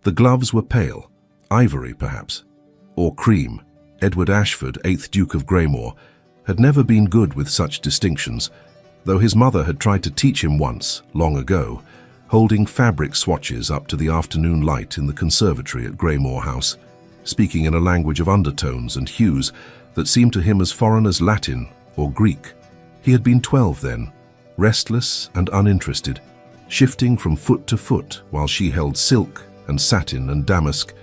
The gloves were pale, ivory perhaps, or cream. Edward Ashford, 8th Duke of Greymoor, had never been good with such distinctions, though his mother had tried to teach him once, long ago, holding fabric swatches up to the afternoon light in the conservatory at Greymoor House, speaking in a language of undertones and hues that seemed to him as foreign as Latin or Greek. He had been 12 then, restless and uninterested, shifting from foot to foot while she held silk and satin and damask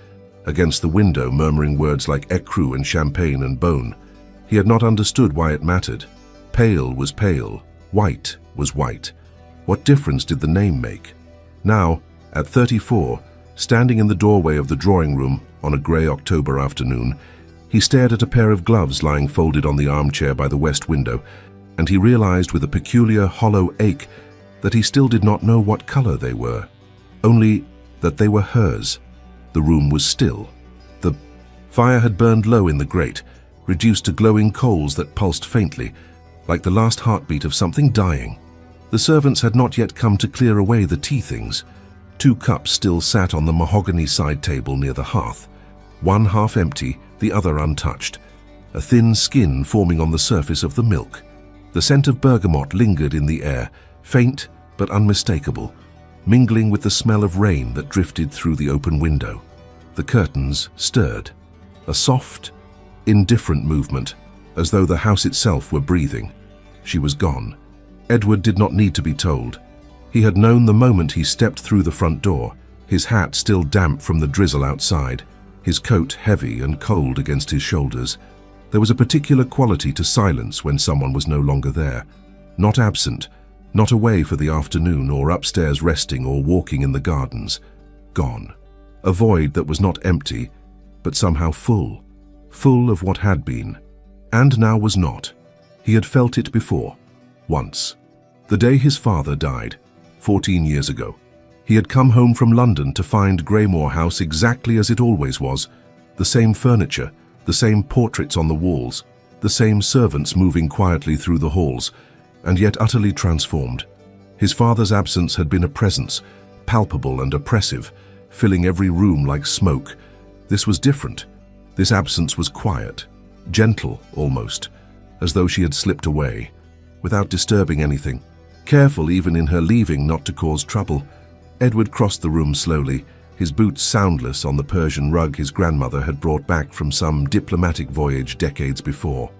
against the window, murmuring words like écru and champagne and bone. He had not understood why it mattered. Pale was pale, white was white. What difference did the name make? Now, at 34, standing in the doorway of the drawing room on a grey October afternoon, he stared at a pair of gloves lying folded on the armchair by the west window, and he realized with a peculiar hollow ache that he still did not know what color they were, only that they were hers. The room was still. The fire had burned low in the grate, reduced to glowing coals that pulsed faintly, like the last heartbeat of something dying. The servants had not yet come to clear away the tea things. 2 cups still sat on the mahogany side table near the hearth, one half empty, the other untouched, a thin skin forming on the surface of the milk. The scent of bergamot lingered in the air, faint but unmistakable, mingling with the smell of rain that drifted through the open window. The curtains stirred, a soft, indifferent movement, as though the house itself were breathing. She was gone. Edward did not need to be told. He had known the moment he stepped through the front door, his hat still damp from the drizzle outside, his coat heavy and cold against his shoulders. There was a particular quality to silence when someone was no longer there, not absent, not away for the afternoon or upstairs resting or walking in the gardens. Gone. A void that was not empty, but somehow full, full of what had been, and now was not. He had felt it before, once. The day his father died, 14 years ago. He had come home from London to find Greymoor House exactly as it always was, the same furniture, the same portraits on the walls, the same servants moving quietly through the halls, and yet utterly transformed. His father's absence had been a presence, palpable and oppressive, filling every room like smoke. This was different. This absence was quiet, gentle almost, as though she had slipped away, without disturbing anything, careful even in her leaving not to cause trouble. Edward crossed the room slowly, his boots soundless on the Persian rug his grandmother had brought back from some diplomatic voyage decades before.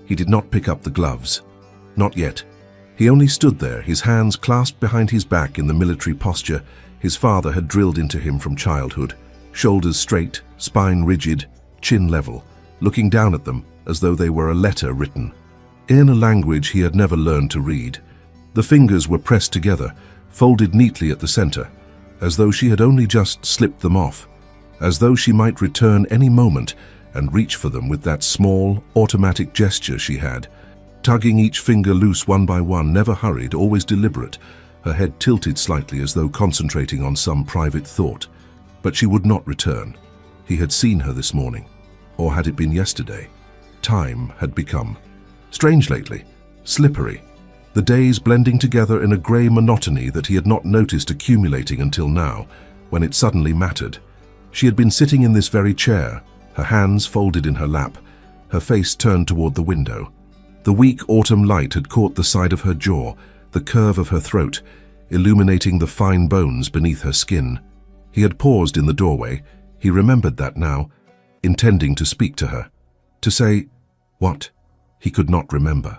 He did not pick up the gloves. Not yet. He only stood there, his hands clasped behind his back in the military posture his father had drilled into him from childhood, shoulders straight, spine rigid, chin level, looking down at them as though they were a letter written in a language he had never learned to read. The fingers were pressed together, folded neatly at the center, as though she had only just slipped them off, as though she might return any moment and reach for them with that small, automatic gesture she had, tugging each finger loose one by one, never hurried, always deliberate, her head tilted slightly as though concentrating on some private thought. But she would not return. He had seen her this morning, or had it been yesterday? Time had become strange lately, slippery, the days blending together in a grey monotony that he had not noticed accumulating until now, when it suddenly mattered. She had been sitting in this very chair, her hands folded in her lap, her face turned toward the window. The weak autumn light had caught the side of her jaw, the curve of her throat, illuminating the fine bones beneath her skin. He had paused in the doorway, he remembered that now, intending to speak to her. To say what? He could not remember.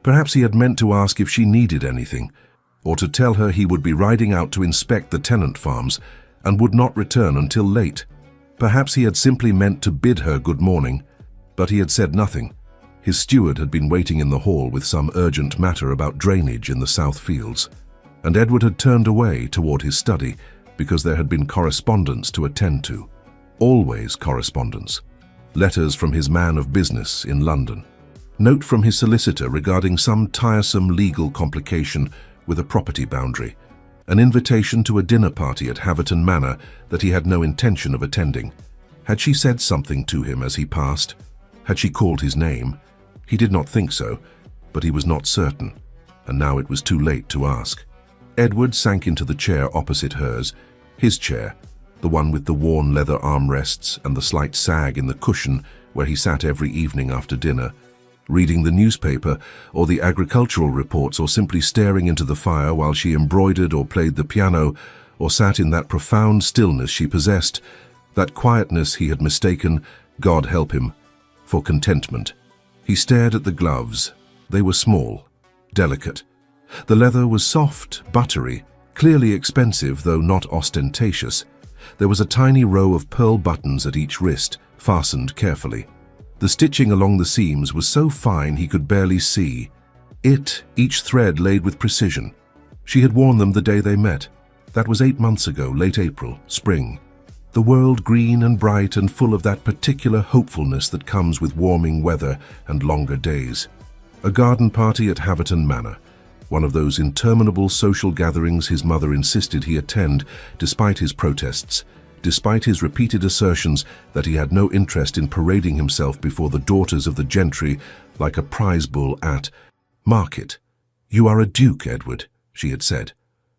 Perhaps he had meant to ask if she needed anything, or to tell her he would be riding out to inspect the tenant farms and would not return until late. Perhaps he had simply meant to bid her good morning, but he had said nothing. His steward had been waiting in the hall with some urgent matter about drainage in the south fields, and Edward had turned away toward his study because there had been correspondence to attend to. Always correspondence. Letters from his man of business in London. Note from his solicitor regarding some tiresome legal complication with a property boundary. An invitation to a dinner party at Haverton Manor that he had no intention of attending. Had she said something to him as he passed? Had she called his name? He did not think so, but he was not certain, and now it was too late to ask. Edward sank into the chair opposite hers, his chair, the one with the worn leather armrests and the slight sag in the cushion where he sat every evening after dinner, reading the newspaper or the agricultural reports, or simply staring into the fire while she embroidered or played the piano or sat in that profound stillness she possessed, that quietness he had mistaken, God help him, for contentment. He stared at the gloves. They were small, delicate. The leather was soft, buttery, clearly expensive though not ostentatious. There was a tiny row of pearl buttons at each wrist, fastened carefully. The stitching along the seams was so fine he could barely see. Each thread laid with precision. She had worn them the day they met. That was 8 months ago, late April, spring. The world green and bright and full of that particular hopefulness that comes with warming weather and longer days. A garden party at Haverton Manor, one of those interminable social gatherings his mother insisted he attend despite his protests, despite his repeated assertions that he had no interest in parading himself before the daughters of the gentry like a prize bull at market. "You are a duke, Edward," she had said,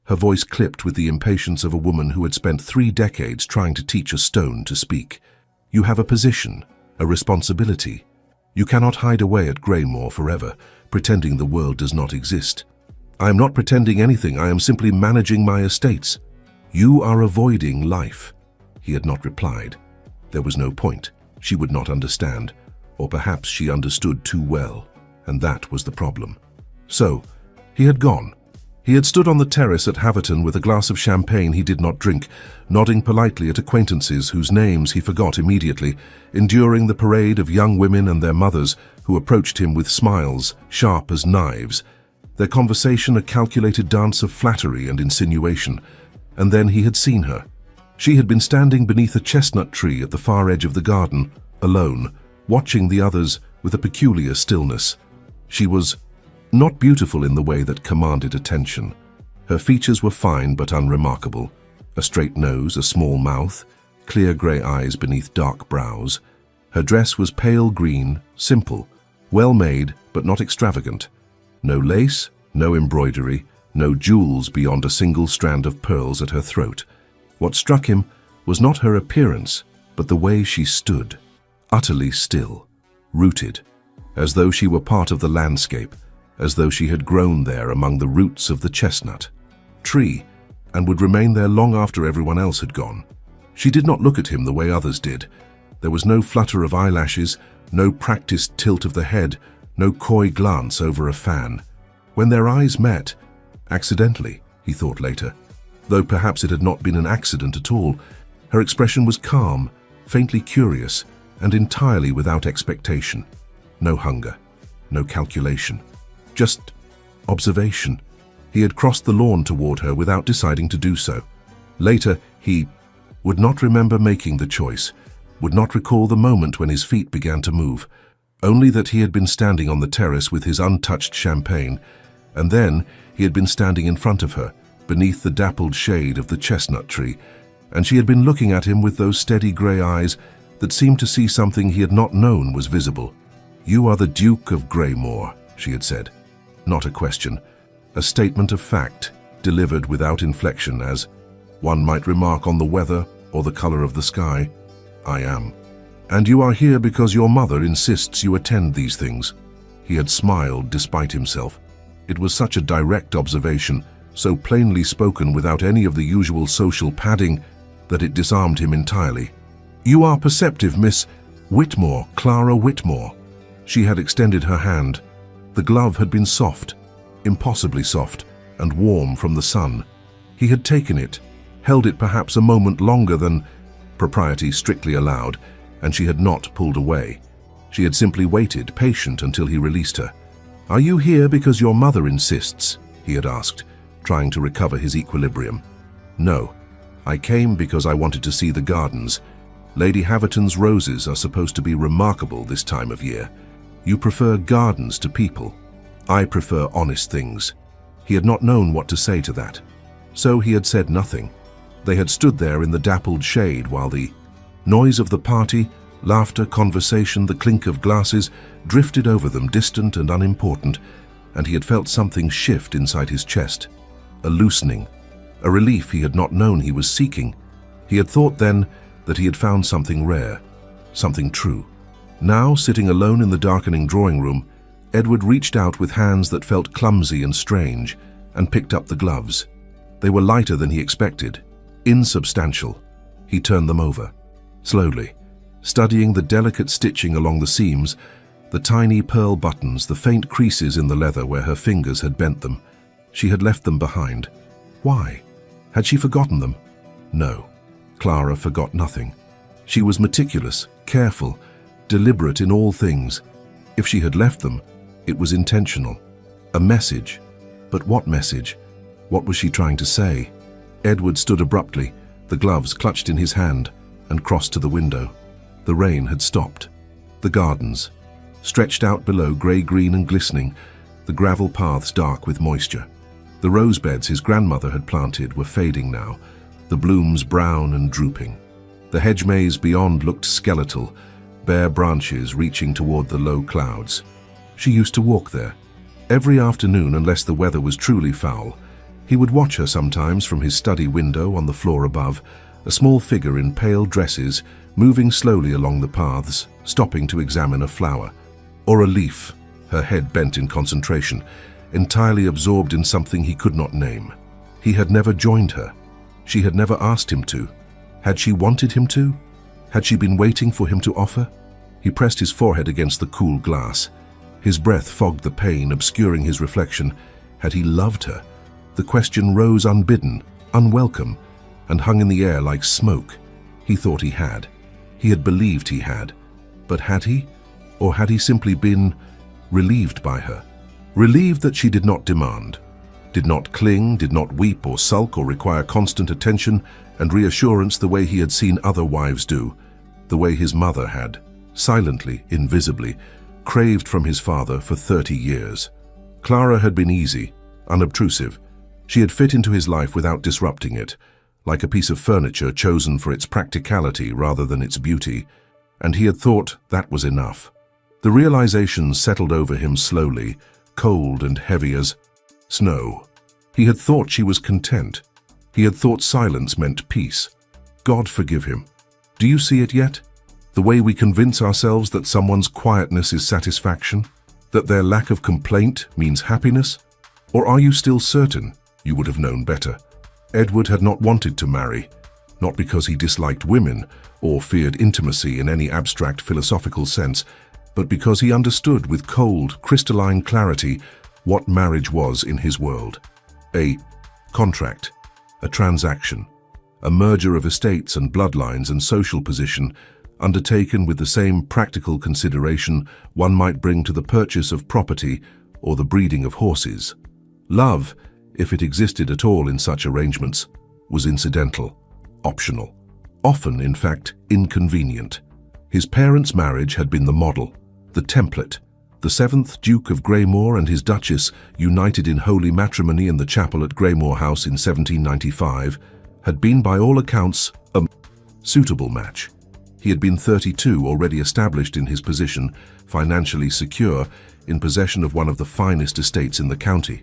her voice clipped with the impatience of a woman who had spent 3 decades trying to teach a stone to speak. "You have a position, a responsibility. You cannot hide away at Greymore forever, pretending the world does not exist." "I am not pretending anything, I am simply managing my estates." "You are avoiding life." He had not replied. There was no point. She would not understand, or perhaps she understood too well, and that was the problem. So, he had gone. He had stood on the terrace at Haverton with a glass of champagne he did not drink, nodding politely at acquaintances whose names he forgot immediately, enduring the parade of young women and their mothers who approached him with smiles sharp as knives, their conversation a calculated dance of flattery and insinuation. And then he had seen her. She had been standing beneath a chestnut tree at the far edge of the garden, alone, watching the others with a peculiar stillness. She was not beautiful in the way that commanded attention. Her features were fine but unremarkable. A straight nose, a small mouth, clear grey eyes beneath dark brows. Her dress was pale green, simple, well made but not extravagant. No lace, no embroidery, no jewels beyond a single strand of pearls at her throat. What struck him was not her appearance, but the way she stood, utterly still, rooted, as though she were part of the landscape, as though she had grown there among the roots of the chestnut tree and would remain there long after everyone else had gone. She did not look at him the way others did. There was no flutter of eyelashes, no practiced tilt of the head, no coy glance over a fan. When their eyes met, accidentally, he thought later, though perhaps it had not been an accident at all, her expression was calm, faintly curious, and entirely without expectation. No hunger, no calculation, just observation. He had crossed the lawn toward her without deciding to do so. Later, he would not remember making the choice, would not recall the moment when his feet began to move, only that he had been standing on the terrace with his untouched champagne, and then he had been standing in front of her, beneath the dappled shade of the chestnut tree, and she had been looking at him with those steady grey eyes that seemed to see something he had not known was visible. "You are the Duke of Greymore," she had said. Not a question, a statement of fact, delivered without inflection, as one might remark on the weather or the color of the sky. "I am. And you are here because your mother insists you attend these things." He had smiled despite himself. It was such a direct observation, so plainly spoken without any of the usual social padding, that it disarmed him entirely. "You are perceptive, Miss Whitmore, Clara Whitmore." She had extended her hand. The glove had been soft, impossibly soft, and warm from the sun. He had taken it, held it perhaps a moment longer than propriety strictly allowed, and she had not pulled away. She had simply waited, patient, until he released her. "Are you here because your mother insists?" he had asked, trying to recover his equilibrium. "No, I came because I wanted to see the gardens. Lady Haverton's roses are supposed to be remarkable this time of year. You prefer gardens to people. I prefer honest things." He had not known what to say to that. So he had said nothing. They had stood there in the dappled shade while the noise of the party, laughter, conversation, the clink of glasses drifted over them, distant and unimportant, and he had felt something shift inside his chest. A loosening, a relief he had not known he was seeking. He had thought then that he had found something rare, something true. Now, sitting alone in the darkening drawing room, Edward reached out with hands that felt clumsy and strange and picked up the gloves. They were lighter than he expected, insubstantial. He turned them over, slowly, studying the delicate stitching along the seams, the tiny pearl buttons, the faint creases in the leather where her fingers had bent them. She had left them behind. Why? Had she forgotten them? No, Clara forgot nothing. She was meticulous, careful, deliberate in all things. If she had left them, it was intentional. A message. But what message? What was she trying to say? Edward stood abruptly, the gloves clutched in his hand, and crossed to the window. The rain had stopped. The gardens, stretched out below, grey-green and glistening, the gravel paths dark with moisture. The rose beds his grandmother had planted were fading now, the blooms brown and drooping. The hedge maze beyond looked skeletal, bare branches reaching toward the low clouds. She used to walk there. Every afternoon, unless the weather was truly foul, he would watch her sometimes from his study window on the floor above, a small figure in pale dresses, moving slowly along the paths, stopping to examine a flower or a leaf, her head bent in concentration, entirely absorbed in something he could not name. He had never joined her. She had never asked him to. Had she wanted him to? Had she been waiting for him to offer? He pressed his forehead against the cool glass. His breath fogged the pane, obscuring his reflection. Had he loved her? The question rose unbidden, unwelcome, and hung in the air like smoke. He thought he had. He had believed he had. But had he? Or had he simply been relieved by her? Relieved that she did not demand, did not cling, did not weep or sulk or require constant attention and reassurance the way he had seen other wives do, the way his mother had, silently, invisibly, craved from his father for 30 years. Clara had been easy, unobtrusive. She had fit into his life without disrupting it, like a piece of furniture chosen for its practicality rather than its beauty, and he had thought that was enough. The realization settled over him slowly, cold and heavy as snow. He had thought she was content. He had thought silence meant peace. God forgive him. Do you see it yet? The way we convince ourselves that someone's quietness is satisfaction? That their lack of complaint means happiness? Or are you still certain you would have known better? Edward had not wanted to marry, not because he disliked women or feared intimacy in any abstract philosophical sense, but because he understood with cold, crystalline clarity what marriage was in his world. A contract, a transaction, a merger of estates and bloodlines and social position, undertaken with the same practical consideration one might bring to the purchase of property or the breeding of horses. Love, if it existed at all in such arrangements, was incidental, optional, often, in fact, inconvenient. His parents' marriage had been the model, the template. The 7th Duke of Greymoor and his Duchess, united in holy matrimony in the chapel at Greymoor House in 1795, had been by all accounts a suitable match. He had been 32, already established in his position, financially secure, in possession of one of the finest estates in the county.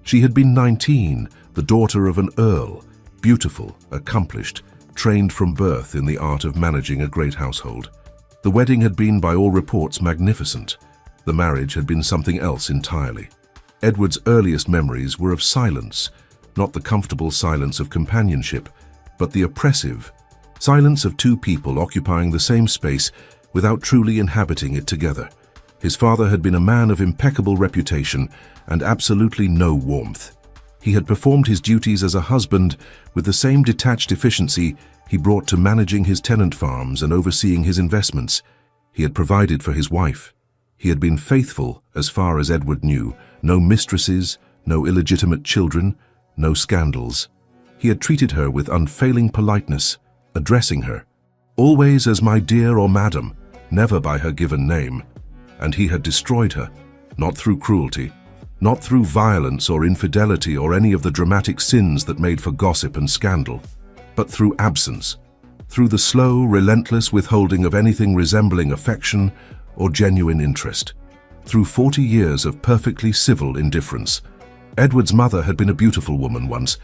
She had been 19, the daughter of an earl, beautiful, accomplished, trained from birth in the art of managing a great household. The wedding had been, by all reports, magnificent. The marriage had been something else entirely. Edward's earliest memories were of silence, not the comfortable silence of companionship, but the oppressive silence of two people occupying the same space without truly inhabiting it together. His father had been a man of impeccable reputation and absolutely no warmth. He had performed his duties as a husband with the same detached efficiency he brought to managing his tenant farms and overseeing his investments. He had provided for his wife. He had been faithful as far as Edward knew. No mistresses, no illegitimate children, no scandals. He had treated her with unfailing politeness, addressing her always as my dear or madam, never by her given name. And he had destroyed her, not through cruelty, not through violence or infidelity or any of the dramatic sins that made for gossip and scandal, but through absence, through the slow, relentless withholding of anything resembling affection or genuine interest, through 40 years of perfectly civil indifference. Edward's mother had been a beautiful woman once,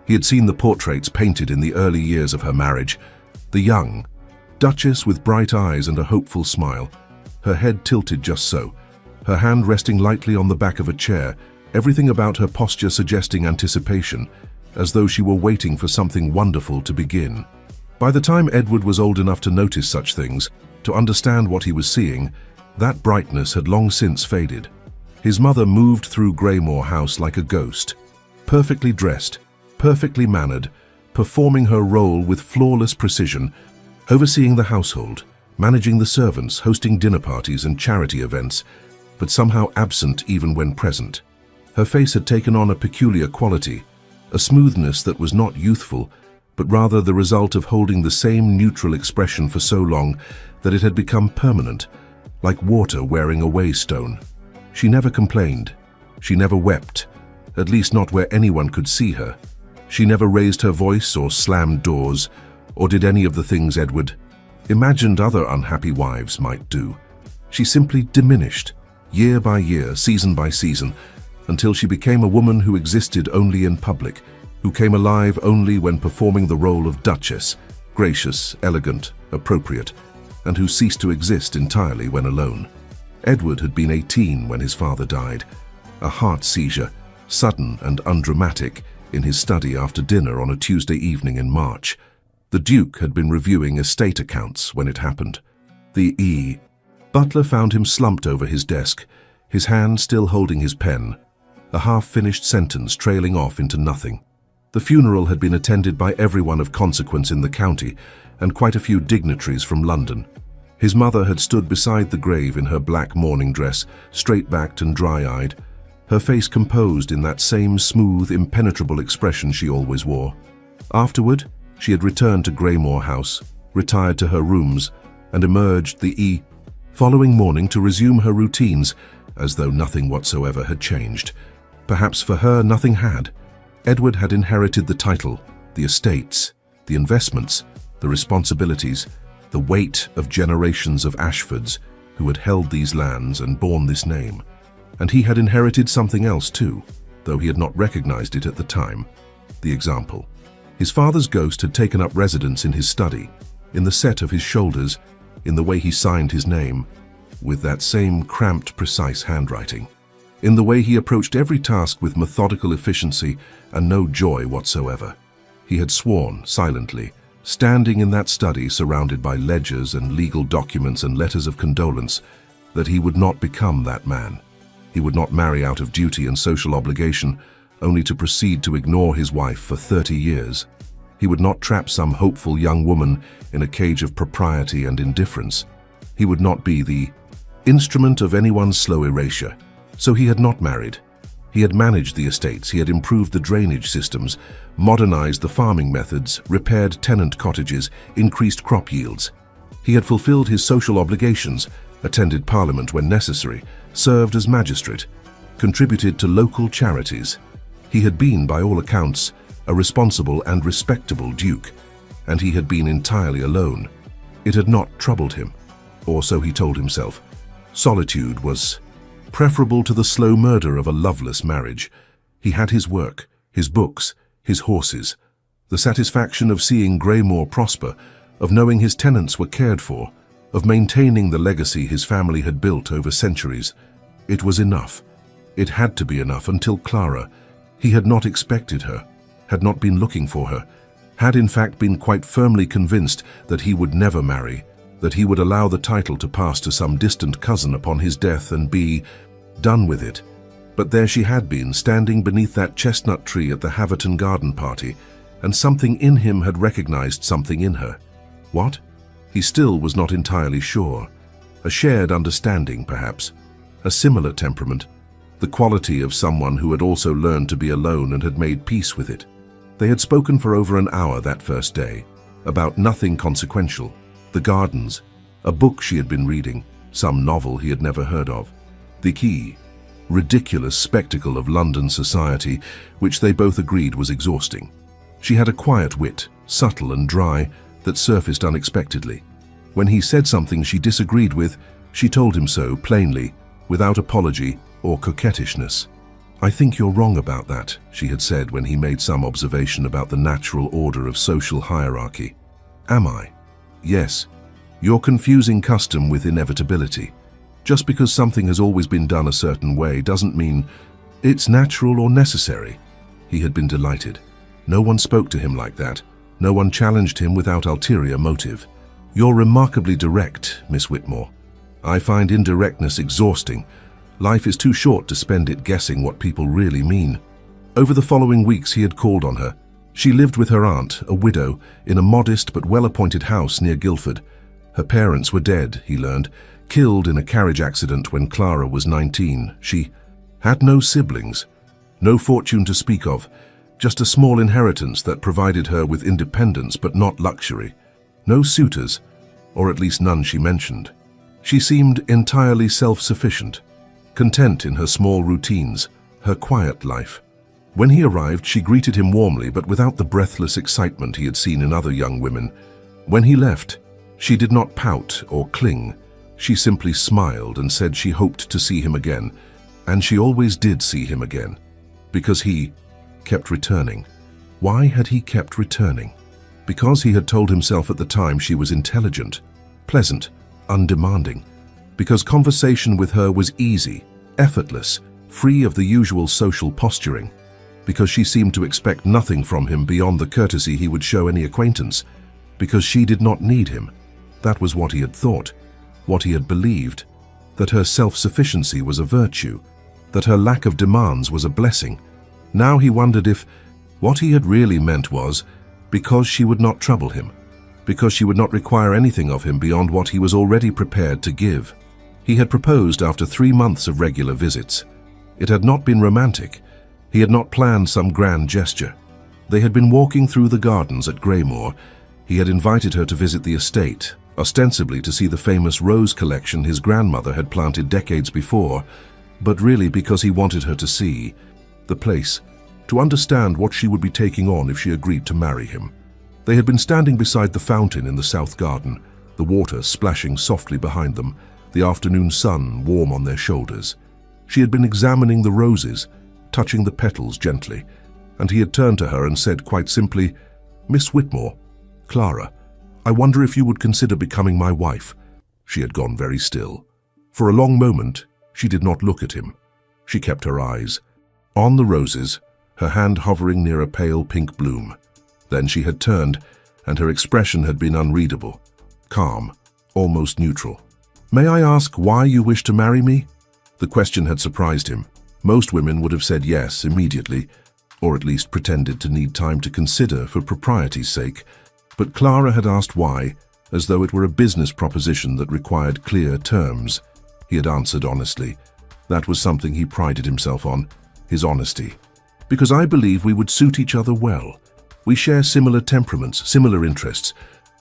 He had seen the portraits painted in the early years of her marriage. The young Duchess with bright eyes and a hopeful smile, her head tilted just so, her hand resting lightly on the back of a chair, everything about her posture suggesting anticipation, as though she were waiting for something wonderful to begin. By the time Edward was old enough to notice such things, to understand what he was seeing, that brightness had long since faded. His mother moved through Greymore House like a ghost, perfectly dressed, perfectly mannered, performing her role with flawless precision, overseeing the household, managing the servants, hosting dinner parties and charity events, but somehow absent even when present. Her face had taken on a peculiar quality, a smoothness that was not youthful, but rather the result of holding the same neutral expression for so long that it had become permanent, like water wearing a waystone. She never complained. She never wept, at least not where anyone could see her. She never raised her voice or slammed doors, or did any of the things Edward imagined other unhappy wives might do. She simply diminished, year by year, season by season, until she became a woman who existed only in public, who came alive only when performing the role of Duchess, gracious, elegant, appropriate, and who ceased to exist entirely when alone. Edward had been 18 when his father died, a heart seizure, sudden and undramatic, in his study after dinner on a Tuesday evening in March. The Duke had been reviewing estate accounts when it happened. The butler found him slumped over his desk, his hand still holding his pen, a half-finished sentence trailing off into nothing. The funeral had been attended by everyone of consequence in the county and quite a few dignitaries from London. His mother had stood beside the grave in her black mourning dress, straight-backed and dry-eyed, her face composed in that same smooth, impenetrable expression she always wore. Afterward, she had returned to Greymore House, retired to her rooms, and emerged the following morning to resume her routines, as though nothing whatsoever had changed. Perhaps for her nothing had. Edward had inherited the title, the estates, the investments, the responsibilities, the weight of generations of Ashfords who had held these lands and borne this name. And he had inherited something else too, though he had not recognized it at the time. The example. His father's ghost had taken up residence in his study, in the set of his shoulders, in the way he signed his name, with that same cramped, precise handwriting, in the way he approached every task with methodical efficiency and no joy whatsoever. He had sworn, silently, standing in that study surrounded by ledgers and legal documents and letters of condolence, that he would not become that man. He would not marry out of duty and social obligation, only to proceed to ignore his wife for 30 years. He would not trap some hopeful young woman in a cage of propriety and indifference. He would not be the instrument of anyone's slow erasure. So he had not married. He had managed the estates, he had improved the drainage systems, modernized the farming methods, repaired tenant cottages, increased crop yields. He had fulfilled his social obligations, attended Parliament when necessary, served as magistrate, contributed to local charities. He had been, by all accounts, a responsible and respectable duke, and he had been entirely alone. It had not troubled him, or so he told himself. Solitude was preferable to the slow murder of a loveless marriage. He had his work, his books, his horses, the satisfaction of seeing Greymore prosper, of knowing his tenants were cared for, of maintaining the legacy his family had built over centuries. It was enough. It had to be enough until Clara. He had not expected her, had not been looking for her, had in fact been quite firmly convinced that he would never marry, that he would allow the title to pass to some distant cousin upon his death and be done with it. But there she had been, standing beneath that chestnut tree at the Haverton garden party, and something in him had recognized something in her. What? He still was not entirely sure. A shared understanding, perhaps. A similar temperament. The quality of someone who had also learned to be alone and had made peace with it. They had spoken for over an hour that first day, about nothing consequential. The gardens, a book she had been reading, some novel he had never heard of. The ridiculous spectacle of London society, which they both agreed was exhausting. She had a quiet wit, subtle and dry, that surfaced unexpectedly. When he said something she disagreed with, she told him so plainly, without apology or coquettishness. "I think you're wrong about that," she had said when he made some observation about the natural order of social hierarchy. "Am I?" "Yes. You're confusing custom with inevitability. Just because something has always been done a certain way doesn't mean it's natural or necessary." He had been delighted. No one spoke to him like that. No one challenged him without ulterior motive. "You're remarkably direct, Miss Whitmore. I find indirectness exhausting. Life is too short to spend it guessing what people really mean." Over the following weeks he had called on her. She lived with her aunt, a widow, in a modest but well-appointed house near Guildford. Her parents were dead, he learned, killed in a carriage accident when Clara was 19. She had no siblings, no fortune to speak of, just a small inheritance that provided her with independence but not luxury. No suitors, or at least none she mentioned. She seemed entirely self-sufficient, content in her small routines, her quiet life. When he arrived, she greeted him warmly but without the breathless excitement he had seen in other young women. When he left, she did not pout or cling. She simply smiled and said she hoped to see him again, and she always did see him again, because he kept returning. Why had he kept returning? Because he had told himself at the time she was intelligent, pleasant, undemanding. Because conversation with her was easy, effortless, free of the usual social posturing. Because she seemed to expect nothing from him beyond the courtesy he would show any acquaintance. Because she did not need him. That was what he had thought, what he had believed, that her self-sufficiency was a virtue, that her lack of demands was a blessing. Now he wondered if what he had really meant was because she would not trouble him, because she would not require anything of him beyond what he was already prepared to give. He had proposed after 3 months of regular visits. It had not been romantic. He had not planned some grand gesture. They had been walking through the gardens at Graymore. He had invited her to visit the estate, ostensibly to see the famous rose collection his grandmother had planted decades before, but really because he wanted her to see the place, to understand what she would be taking on if she agreed to marry him. They had been standing beside the fountain in the south garden, the water splashing softly behind them, the afternoon sun warm on their shoulders. She had been examining the roses, touching the petals gently, and he had turned to her and said quite simply, "Miss Whitmore, Clara, I wonder if you would consider becoming my wife." She had gone very still. For a long moment, she did not look at him. She kept her eyes on the roses, her hand hovering near a pale pink bloom. Then she had turned, and her expression had been unreadable, calm, almost neutral. "May I ask why you wish to marry me?" The question had surprised him. Most women would have said yes immediately, or at least pretended to need time to consider for propriety's sake. But Clara had asked why, as though it were a business proposition that required clear terms. He had answered honestly. That was something he prided himself on, his honesty. "Because I believe we would suit each other well. We share similar temperaments, similar interests.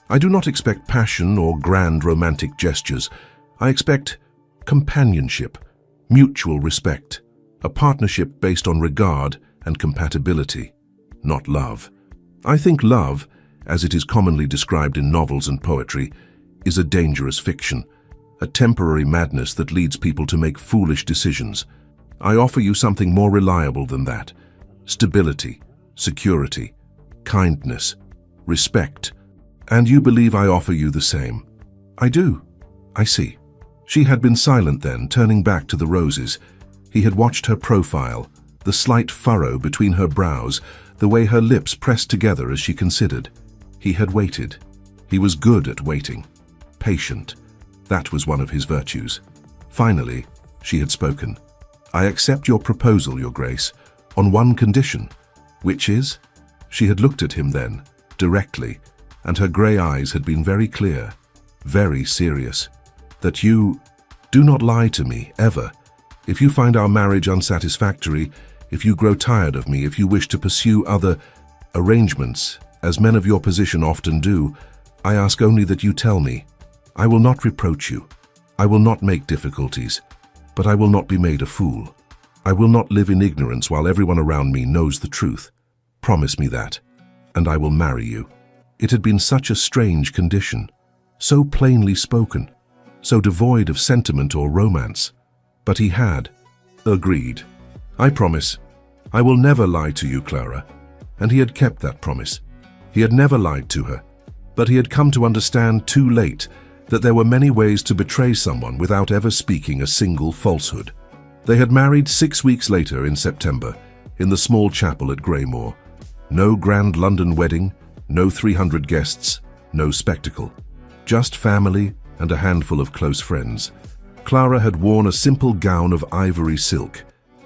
I do not expect passion or grand romantic gestures. I expect companionship, mutual respect, a partnership based on regard and compatibility, not love. I think love, as it is commonly described in novels and poetry, is a dangerous fiction, a temporary madness that leads people to make foolish decisions. I offer you something more reliable than that. Stability, security, kindness, respect. And you believe I offer you the same." "I do. I see." She had been silent then, turning back to the roses. He had watched her profile, the slight furrow between her brows, the way her lips pressed together as she considered. He had waited. He was good at waiting. Patient. That was one of his virtues. Finally, she had spoken. "I accept your proposal, Your Grace, on one condition." "Which is?" She had looked at him then, directly, and her grey eyes had been very clear, very serious. "That you do not lie to me, ever. If you find our marriage unsatisfactory, if you grow tired of me, if you wish to pursue other arrangements, as men of your position often do, I ask only that you tell me. I will not reproach you. I will not make difficulties, but I will not be made a fool. I will not live in ignorance while everyone around me knows the truth. Promise me that, and I will marry you." It had been such a strange condition, so plainly spoken, so devoid of sentiment or romance. But he had agreed. "I promise. I will never lie to you, Clara." And he had kept that promise. He had never lied to her, but he had come to understand too late that there were many ways to betray someone without ever speaking a single falsehood. They had married 6 weeks later in September, in the small chapel at Graymore. No grand London wedding, no 300 guests, no spectacle. Just family and a handful of close friends. Clara had worn a simple gown of ivory silk.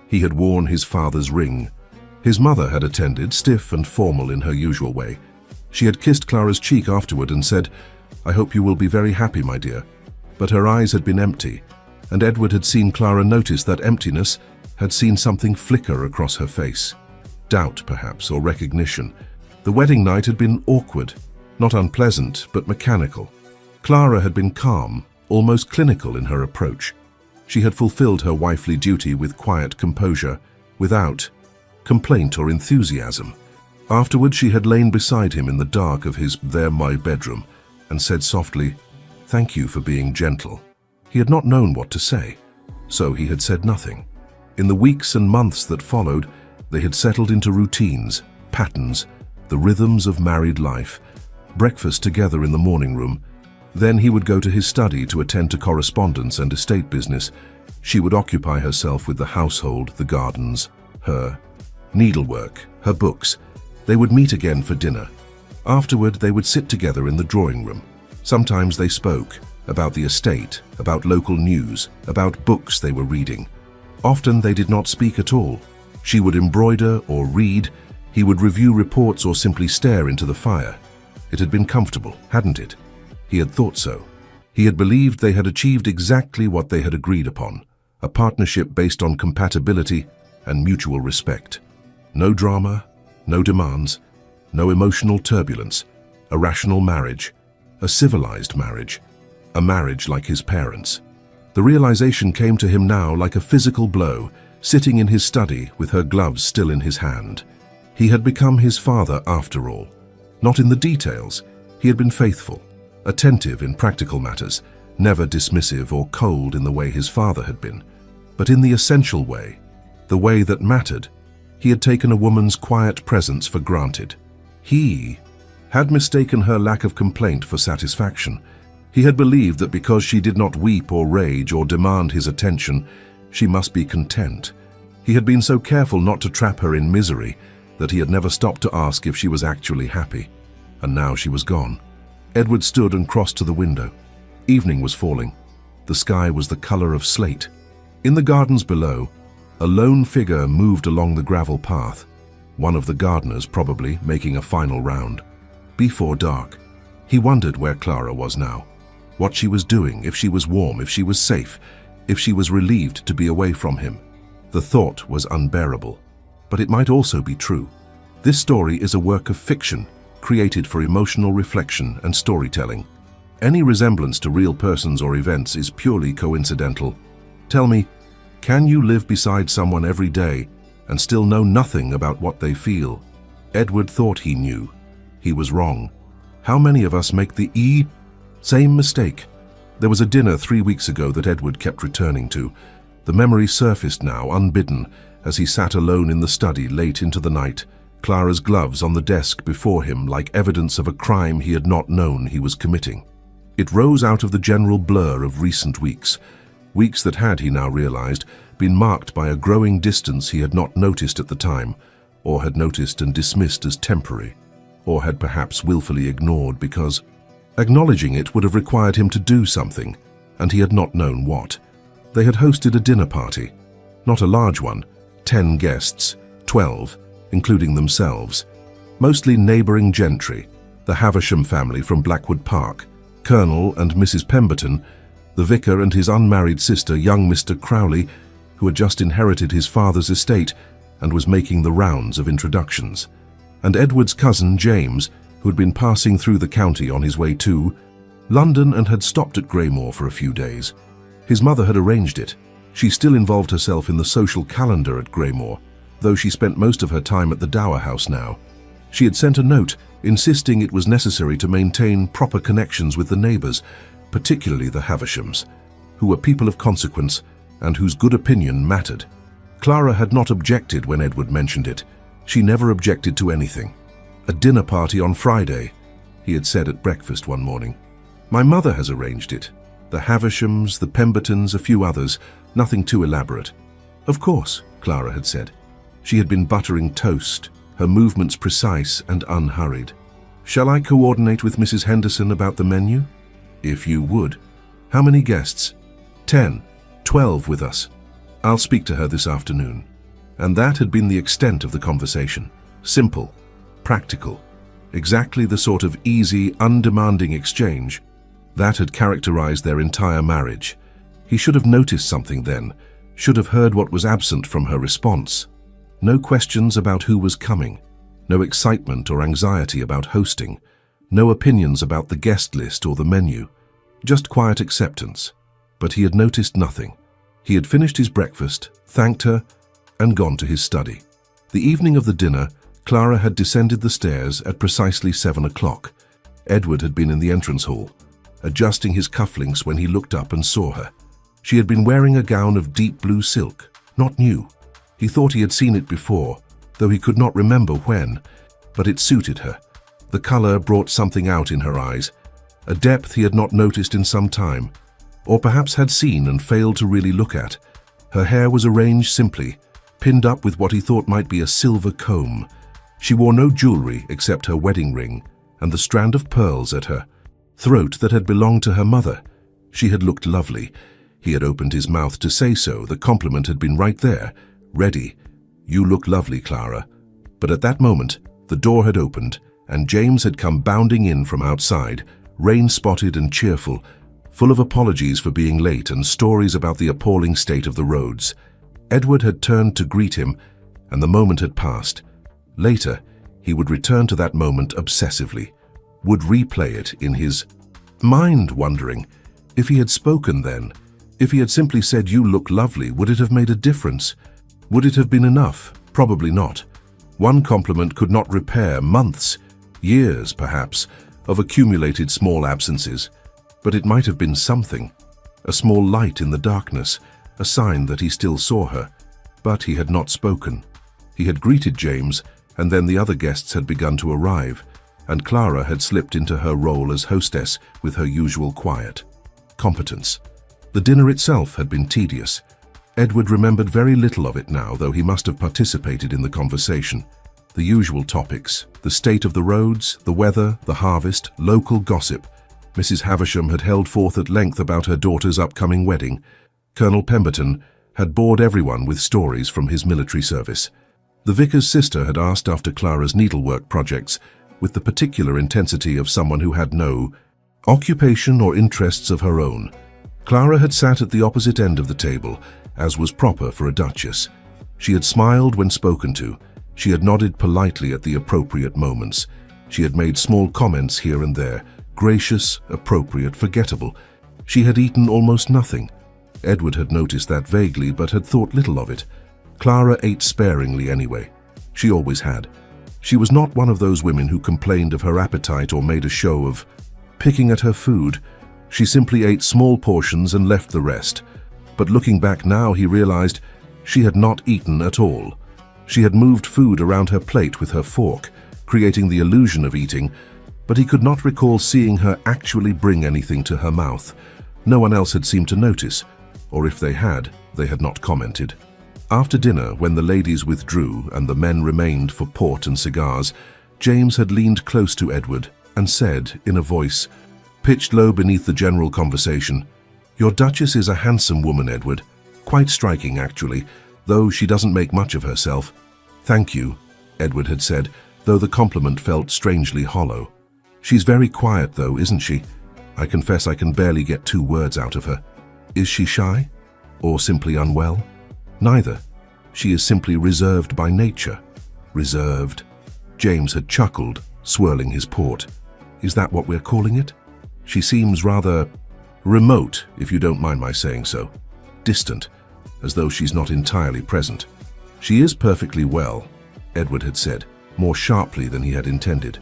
He had worn his father's ring. His mother had attended, stiff and formal in her usual way. She had kissed Clara's cheek afterward and said, "I hope you will be very happy, my dear." But her eyes had been empty, and Edward had seen Clara notice that emptiness, had seen something flicker across her face. Doubt, perhaps, or recognition. The wedding night had been awkward, not unpleasant, but mechanical. Clara had been calm, almost clinical in her approach. She had fulfilled her wifely duty with quiet composure, without complaint or enthusiasm. Afterward, she had lain beside him in the dark of his my bedroom and said softly, "Thank you for being gentle." He had not known what to say, so he had said nothing. In the weeks and months that followed, they had settled into routines, patterns, the rhythms of married life. Breakfast together in the morning room. Then he would go to his study to attend to correspondence and estate business. She would occupy herself with the household, the gardens, her needlework, her books. They would meet again for dinner. Afterward, they would sit together in the drawing room. Sometimes they spoke about the estate, about local news, about books they were reading. Often they did not speak at all. She would embroider or read. He would review reports or simply stare into the fire. It had been comfortable, hadn't it? He had thought so. He had believed they had achieved exactly what they had agreed upon, a partnership based on compatibility and mutual respect. No drama, no demands, no emotional turbulence, a rational marriage, a civilized marriage, a marriage like his parents. The realization came to him now like a physical blow, sitting in his study with her gloves still in his hand. He had become his father after all. Not in the details. He had been faithful, attentive in practical matters, never dismissive or cold in the way his father had been. But in the essential way, the way that mattered, he had taken a woman's quiet presence for granted. He had mistaken her lack of complaint for satisfaction. He had believed that because she did not weep or rage or demand his attention, she must be content. He had been so careful not to trap her in misery that he had never stopped to ask if she was actually happy. And now she was gone. Edward stood and crossed to the window. Evening was falling. The sky was the color of slate. In the gardens below, a lone figure moved along the gravel path. One of the gardeners, probably, making a final round. Before dark, he wondered where Clara was now. What she was doing, if she was warm, if she was safe, if she was relieved to be away from him. The thought was unbearable. But it might also be true. This story is a work of fiction, created for emotional reflection and storytelling. Any resemblance to real persons or events is purely coincidental. Tell me, can you live beside someone every day and still know nothing about what they feel? Edward thought he knew. He was wrong. How many of us make the same mistake? There was a dinner 3 weeks ago that Edward kept returning to. The memory surfaced now, unbidden, as he sat alone in the study late into the night, Clara's gloves on the desk before him like evidence of a crime he had not known he was committing. It rose out of the general blur of recent weeks, weeks that had, he now realized, been marked by a growing distance he had not noticed at the time, or had noticed and dismissed as temporary, or had perhaps willfully ignored because acknowledging it would have required him to do something, and he had not known what. They had hosted a dinner party, not a large one, 10 guests, 12, including themselves, mostly neighboring gentry, the Havisham family from Blackwood Park, Colonel and Mrs. Pemberton, the vicar and his unmarried sister, young Mr. Crowley, who had just inherited his father's estate and was making the rounds of introductions, and Edward's cousin, James, who had been passing through the county on his way to London and had stopped at Graymore for a few days. His mother had arranged it. She still involved herself in the social calendar at Graymore, though she spent most of her time at the Dower House now. She had sent a note insisting it was necessary to maintain proper connections with the neighbors, particularly the Havishams, who were people of consequence and whose good opinion mattered. Clara had not objected when Edward mentioned it. She never objected to anything. "A dinner party on Friday," he had said at breakfast one morning. "My mother has arranged it. The Havishams, the Pembertons, a few others, nothing too elaborate." "Of course," Clara had said. She had been buttering toast, her movements precise and unhurried. "Shall I coordinate with Mrs. Henderson about the menu?" "If you would." "How many guests?" 10, 12 with us. I'll speak to her this afternoon." And that had been the extent of the conversation. Simple, practical, exactly the sort of easy, undemanding exchange that had characterized their entire marriage. He should have noticed something then, should have heard what was absent from her response. No questions about who was coming, no excitement or anxiety about hosting, no opinions about the guest list or the menu, just quiet acceptance. But he had noticed nothing. He had finished his breakfast, thanked her, and gone to his study. The evening of the dinner, Clara had descended the stairs at precisely 7 o'clock. Edward had been in the entrance hall, adjusting his cufflinks when he looked up and saw her. She had been wearing a gown of deep blue silk, not new. He thought he had seen it before, though he could not remember when, but it suited her. The color brought something out in her eyes, a depth he had not noticed in some time, or perhaps had seen and failed to really look at. Her hair was arranged simply, pinned up with what he thought might be a silver comb. She wore no jewelry except her wedding ring and the strand of pearls at her throat that had belonged to her mother. She had looked lovely. He had opened his mouth to say so. The compliment had been right there, ready. "You look lovely, Clara." But at that moment, the door had opened, and James had come bounding in from outside, rain-spotted and cheerful, full of apologies for being late and stories about the appalling state of the roads. Edward had turned to greet him, and the moment had passed. Later, he would return to that moment obsessively, would replay it in his mind, wondering, if he had spoken then, if he had simply said, "You look lovely," would it have made a difference? Would it have been enough? Probably not. One compliment could not repair months, years perhaps, of accumulated small absences. But it might have been something, a small light in the darkness, a sign that he still saw her. But he had not spoken. He had greeted James, and then the other guests had begun to arrive, and Clara had slipped into her role as hostess with her usual quiet competence. The dinner itself had been tedious. Edward remembered very little of it now, though he must have participated in the conversation. The usual topics, the state of the roads, the weather, the harvest, local gossip. Mrs. Havisham had held forth at length about her daughter's upcoming wedding. Colonel Pemberton had bored everyone with stories from his military service. The vicar's sister had asked after Clara's needlework projects, with the particular intensity of someone who had no occupation or interests of her own. Clara had sat at the opposite end of the table, as was proper for a duchess. She had smiled when spoken to. She had nodded politely at the appropriate moments. She had made small comments here and there, gracious, appropriate, forgettable. She had eaten almost nothing. Edward had noticed that vaguely, but had thought little of it. Clara ate sparingly anyway. She always had. She was not one of those women who complained of her appetite or made a show of picking at her food. She simply ate small portions and left the rest. But looking back now, he realized she had not eaten at all. She had moved food around her plate with her fork, creating the illusion of eating, but he could not recall seeing her actually bring anything to her mouth. No one else had seemed to notice, or if they had not commented. After dinner, when the ladies withdrew and the men remained for port and cigars, James had leaned close to Edward and said, in a voice pitched low beneath the general conversation, "Your Duchess is a handsome woman, Edward. Quite striking, actually, though she doesn't make much of herself." "Thank you," Edward had said, though the compliment felt strangely hollow. "She's very quiet, though, isn't she? I confess I can barely get 2 words out of her. Is she shy? Or simply unwell?" "Neither. She is simply reserved by nature." "Reserved?" James had chuckled, swirling his port. "Is that what we're calling it? She seems rather remote, if you don't mind my saying so. Distant, as though she's not entirely present." "She is perfectly well," Edward had said, more sharply than he had intended.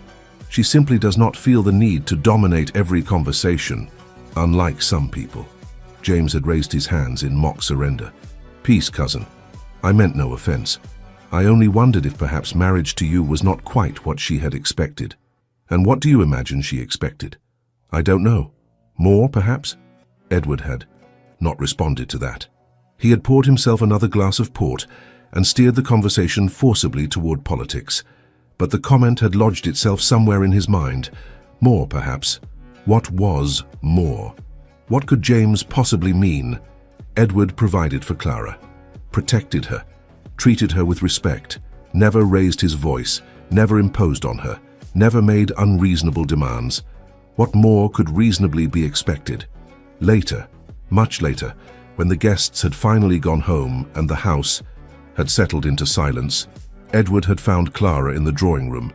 "She simply does not feel the need to dominate every conversation, unlike some people." James had raised his hands in mock surrender. "Peace, cousin. I meant no offense. I only wondered if perhaps marriage to you was not quite what she had expected. And what do you imagine she expected? I don't know. More, perhaps? Edward had not responded to that. He had poured himself another glass of port and steered the conversation forcibly toward politics. But the comment had lodged itself somewhere in his mind. More, perhaps. What was more? What could James possibly mean? Edward provided for Clara, protected her, treated her with respect, never raised his voice, never imposed on her, never made unreasonable demands. What more could reasonably be expected? Later, much later, when the guests had finally gone home and the house had settled into silence, Edward had found Clara in the drawing room.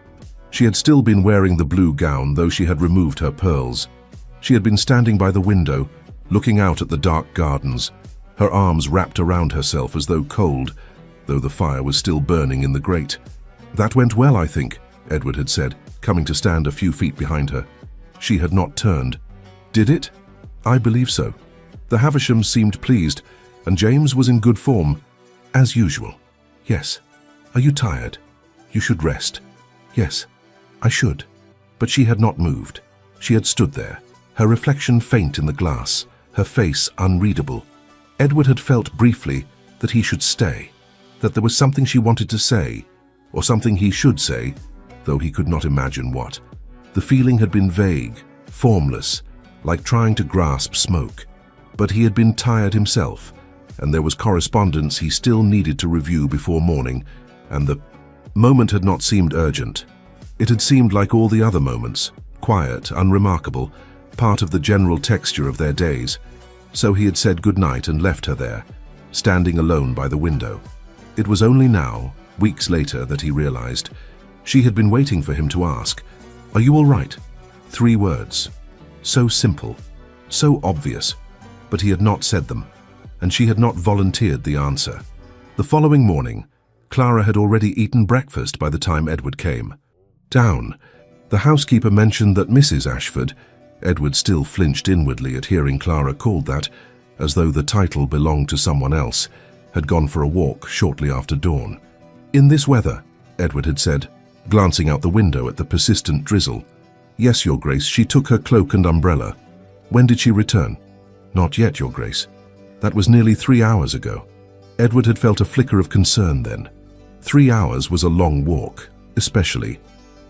She had still been wearing the blue gown, though she had removed her pearls. She had been standing by the window, looking out at the dark gardens, her arms wrapped around herself as though cold, though the fire was still burning in the grate. "That went well, I think," Edward had said, coming to stand a few feet behind her. She had not turned. "Did it?" "I believe so." The Havishams seemed pleased, and James was in good form, as usual. "Yes." "Are you tired?" "You should rest." "Yes, I should." But she had not moved. She had stood there, her reflection faint in the glass, her face unreadable. Edward had felt briefly that he should stay, that there was something she wanted to say, or something he should say, though he could not imagine what. The feeling had been vague, formless, like trying to grasp smoke. But he had been tired himself, and there was correspondence he still needed to review before morning, and the moment had not seemed urgent. It had seemed like all the other moments, quiet, unremarkable, part of the general texture of their days. So he had said goodnight and left her there, standing alone by the window. It was only now, weeks later, that he realized. She had been waiting for him to ask, "Are you all right?" 3 words. So simple, so obvious, but he had not said them, and she had not volunteered the answer. The following morning, Clara had already eaten breakfast by the time Edward came. Down, the housekeeper mentioned that Mrs. Ashford— Edward still flinched inwardly at hearing Clara called that, as though the title belonged to someone else— had gone for a walk shortly after dawn. "In this weather," Edward had said, glancing out the window at the persistent drizzle. "Yes, Your Grace, she took her cloak and umbrella." "When did she return?" "Not yet, Your Grace. That was nearly 3 hours ago." Edward had felt a flicker of concern then. 3 hours was a long walk, especially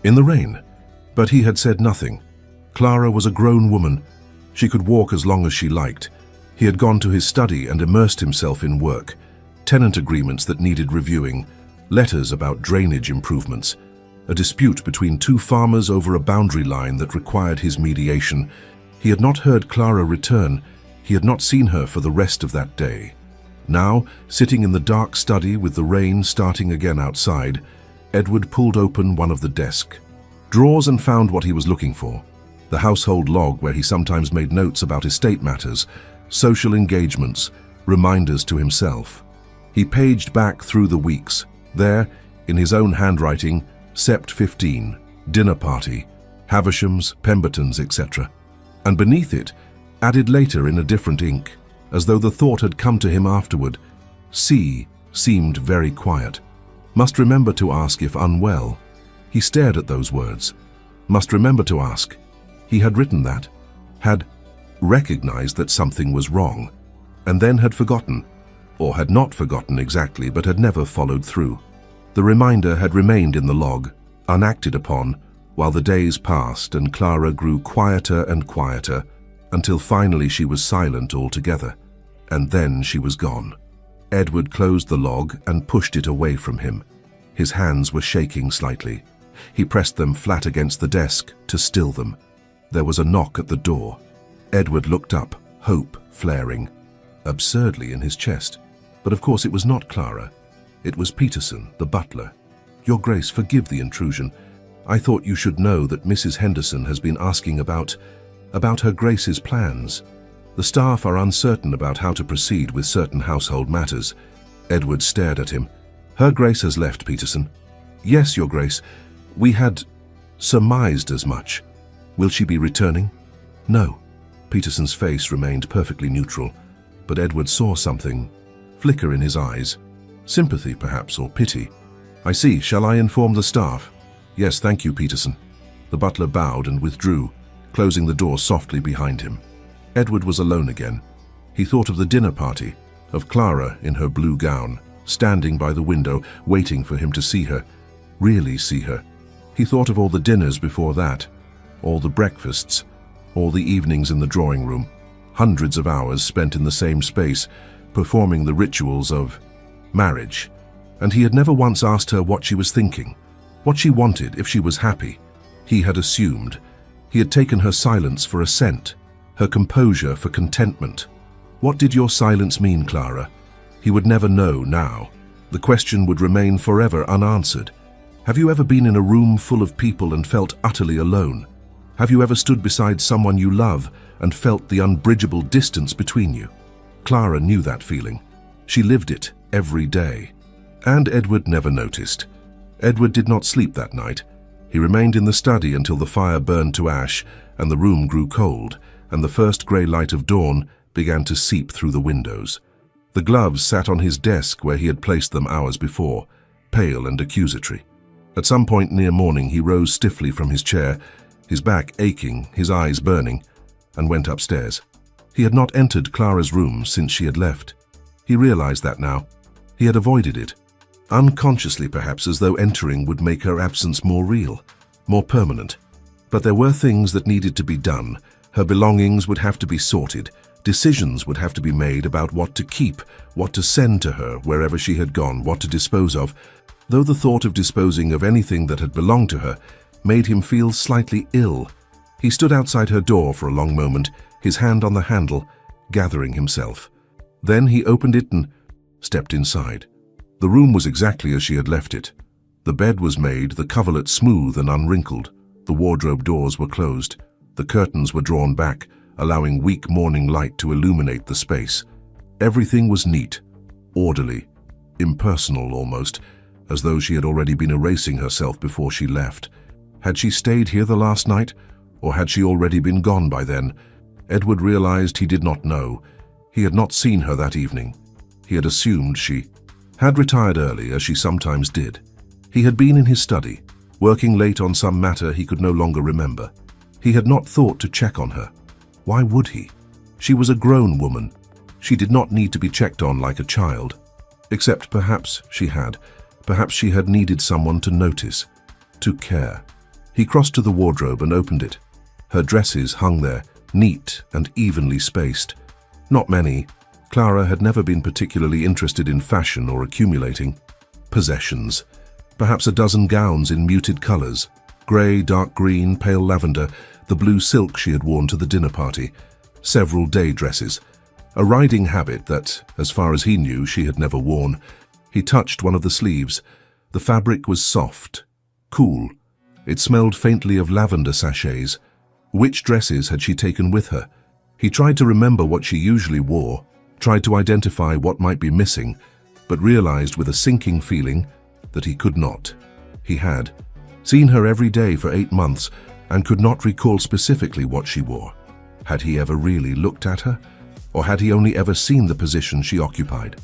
in the rain. But he had said nothing. Clara was a grown woman. She could walk as long as she liked. He had gone to his study and immersed himself in work, tenant agreements that needed reviewing, letters about drainage improvements, a dispute between 2 farmers over a boundary line that required his mediation. He had not heard Clara return. He had not seen her for the rest of that day. Now, sitting in the dark study with the rain starting again outside, Edward pulled open one of the desk drawers and found what he was looking for: the household log where he sometimes made notes about estate matters, social engagements, reminders to himself. He paged back through the weeks. There, in his own handwriting, Sept 15, dinner party, Havishams, Pembertons, etc. And beneath it, added later in a different ink, as though the thought had come to him afterward, C seemed very quiet. Must remember to ask if unwell. He stared at those words. Must remember to ask. He had written that, had recognized that something was wrong, and then had forgotten, or had not forgotten exactly, but had never followed through. The reminder had remained in the log, unacted upon, while the days passed and Clara grew quieter and quieter, until finally she was silent altogether, and then she was gone. Edward closed the log and pushed it away from him. His hands were shaking slightly. He pressed them flat against the desk to still them. There was a knock at the door. Edward looked up, hope flaring absurdly in his chest. But of course it was not Clara. It was Peterson, the butler. "Your Grace, forgive the intrusion. I thought you should know that Mrs. Henderson has been asking about Her Grace's plans. The staff are uncertain about how to proceed with certain household matters." Edward stared at him. "Her Grace has left, Peterson." "Yes, Your Grace. We had surmised as much." "Will she be returning?" "No." Peterson's face remained perfectly neutral, but Edward saw something flicker in his eyes. Sympathy, perhaps, or pity. "I see. Shall I inform the staff?" "Yes, thank you, Peterson." The butler bowed and withdrew, closing the door softly behind him. Edward was alone again. He thought of the dinner party, of Clara in her blue gown, standing by the window, waiting for him to see her, really see her. He thought of all the dinners before that, all the breakfasts, all the evenings in the drawing room, hundreds of hours spent in the same space, performing the rituals of marriage. And he had never once asked her what she was thinking, what she wanted, if she was happy. He had assumed. He had taken her silence for assent, her composure for contentment. What did your silence mean, Clara? He would never know now. The question would remain forever unanswered. Have you ever been in a room full of people and felt utterly alone? Have you ever stood beside someone you love and felt the unbridgeable distance between you? Clara knew that feeling. She lived it every day. And Edward never noticed. Edward did not sleep that night. He remained in the study until the fire burned to ash and the room grew cold, and the first grey light of dawn began to seep through the windows. The gloves sat on his desk where he had placed them hours before, pale and accusatory. At some point near morning he rose stiffly from his chair, his back aching, his eyes burning, and went upstairs. He had not entered Clara's room since she had left. He realized that now. He had avoided it, unconsciously perhaps, as though entering would make her absence more real, more permanent. But there were things that needed to be done. Her belongings would have to be sorted. Decisions would have to be made about what to keep, what to send to her wherever she had gone, what to dispose of, though the thought of disposing of anything that had belonged to her made him feel slightly ill. He stood outside her door for a long moment, his hand on the handle, gathering himself. Then he opened it and stepped inside. The room was exactly as she had left it. The bed was made, the coverlet smooth and unwrinkled. The wardrobe doors were closed. The curtains were drawn back, allowing weak morning light to illuminate the space. Everything was neat, orderly, impersonal almost, as though she had already been erasing herself before she left. Had she stayed here the last night, or had she already been gone by then? Edward realized he did not know. He had not seen her that evening. He had assumed she had retired early, as she sometimes did. He had been in his study, working late on some matter he could no longer remember. He had not thought to check on her. Why would he? She was a grown woman. She did not need to be checked on like a child. Except perhaps she had. Perhaps she had needed someone to notice, to care. He crossed to the wardrobe and opened it. Her dresses hung there, neat and evenly spaced. Not many. Clara had never been particularly interested in fashion or accumulating. Possessions. Perhaps a dozen gowns in muted colors. Grey, dark green, pale lavender, the blue silk she had worn to the dinner party. Several day dresses. A riding habit that, as far as he knew, she had never worn. He touched one of the sleeves. The fabric was soft, cool. It smelled faintly of lavender sachets. Which dresses had she taken with her? He tried to remember what she usually wore, tried to identify what might be missing, but realized with a sinking feeling that he could not. He had seen her every day for 8 months and could not recall specifically what she wore. Had he ever really looked at her? Or had he only ever seen the position she occupied?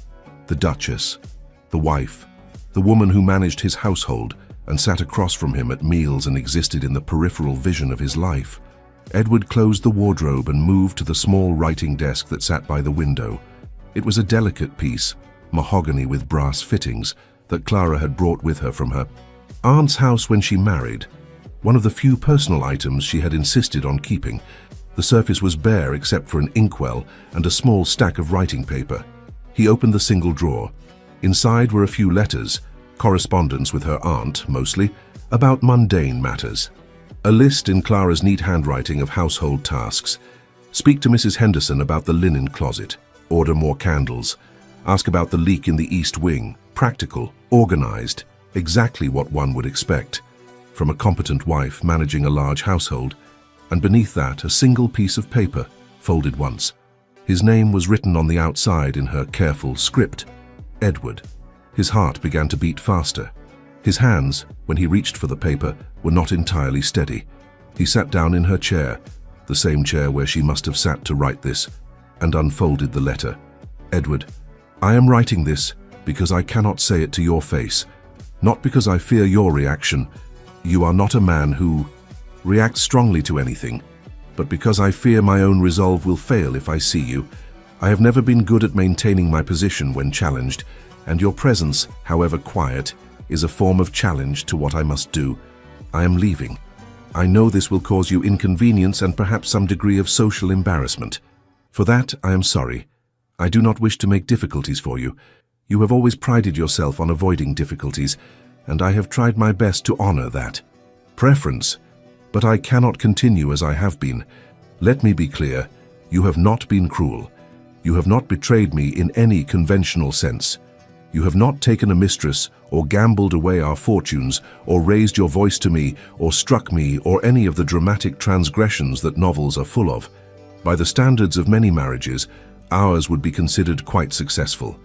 The Duchess, the wife, the woman who managed his household and sat across from him at meals and existed in the peripheral vision of his life. Edward closed the wardrobe and moved to the small writing desk that sat by the window. It was a delicate piece, mahogany with brass fittings, that Clara had brought with her from her aunt's house when she married, one of the few personal items she had insisted on keeping. The surface was bare except for an inkwell and a small stack of writing paper. He opened the single drawer. Inside were a few letters, correspondence with her aunt, mostly, about mundane matters. A list in Clara's neat handwriting of household tasks. Speak to Mrs. Henderson about the linen closet. Order more candles. Ask about the leak in the east wing. Practical, organized, exactly what one would expect from a competent wife managing a large household. And beneath that, a single piece of paper, folded once. His name was written on the outside in her careful script. Edward. His heart began to beat faster. His hands, when he reached for the paper, were not entirely steady. He sat down in her chair, the same chair where she must have sat to write this, and unfolded the letter. Edward, I am writing this because I cannot say it to your face, not because I fear your reaction. You are not a man who reacts strongly to anything, but because I fear my own resolve will fail if I see you. I have never been good at maintaining my position when challenged, and your presence, however quiet, is a form of challenge to what I must do. I am leaving. I know this will cause you inconvenience and perhaps some degree of social embarrassment. For that, I am sorry. I do not wish to make difficulties for you. You have always prided yourself on avoiding difficulties, and I have tried my best to honor that preference. But I cannot continue as I have been. Let me be clear. You have not been cruel. You have not betrayed me in any conventional sense. You have not taken a mistress, or gambled away our fortunes, or raised your voice to me, or struck me, or any of the dramatic transgressions that novels are full of. By the standards of many marriages, ours would be considered quite successful.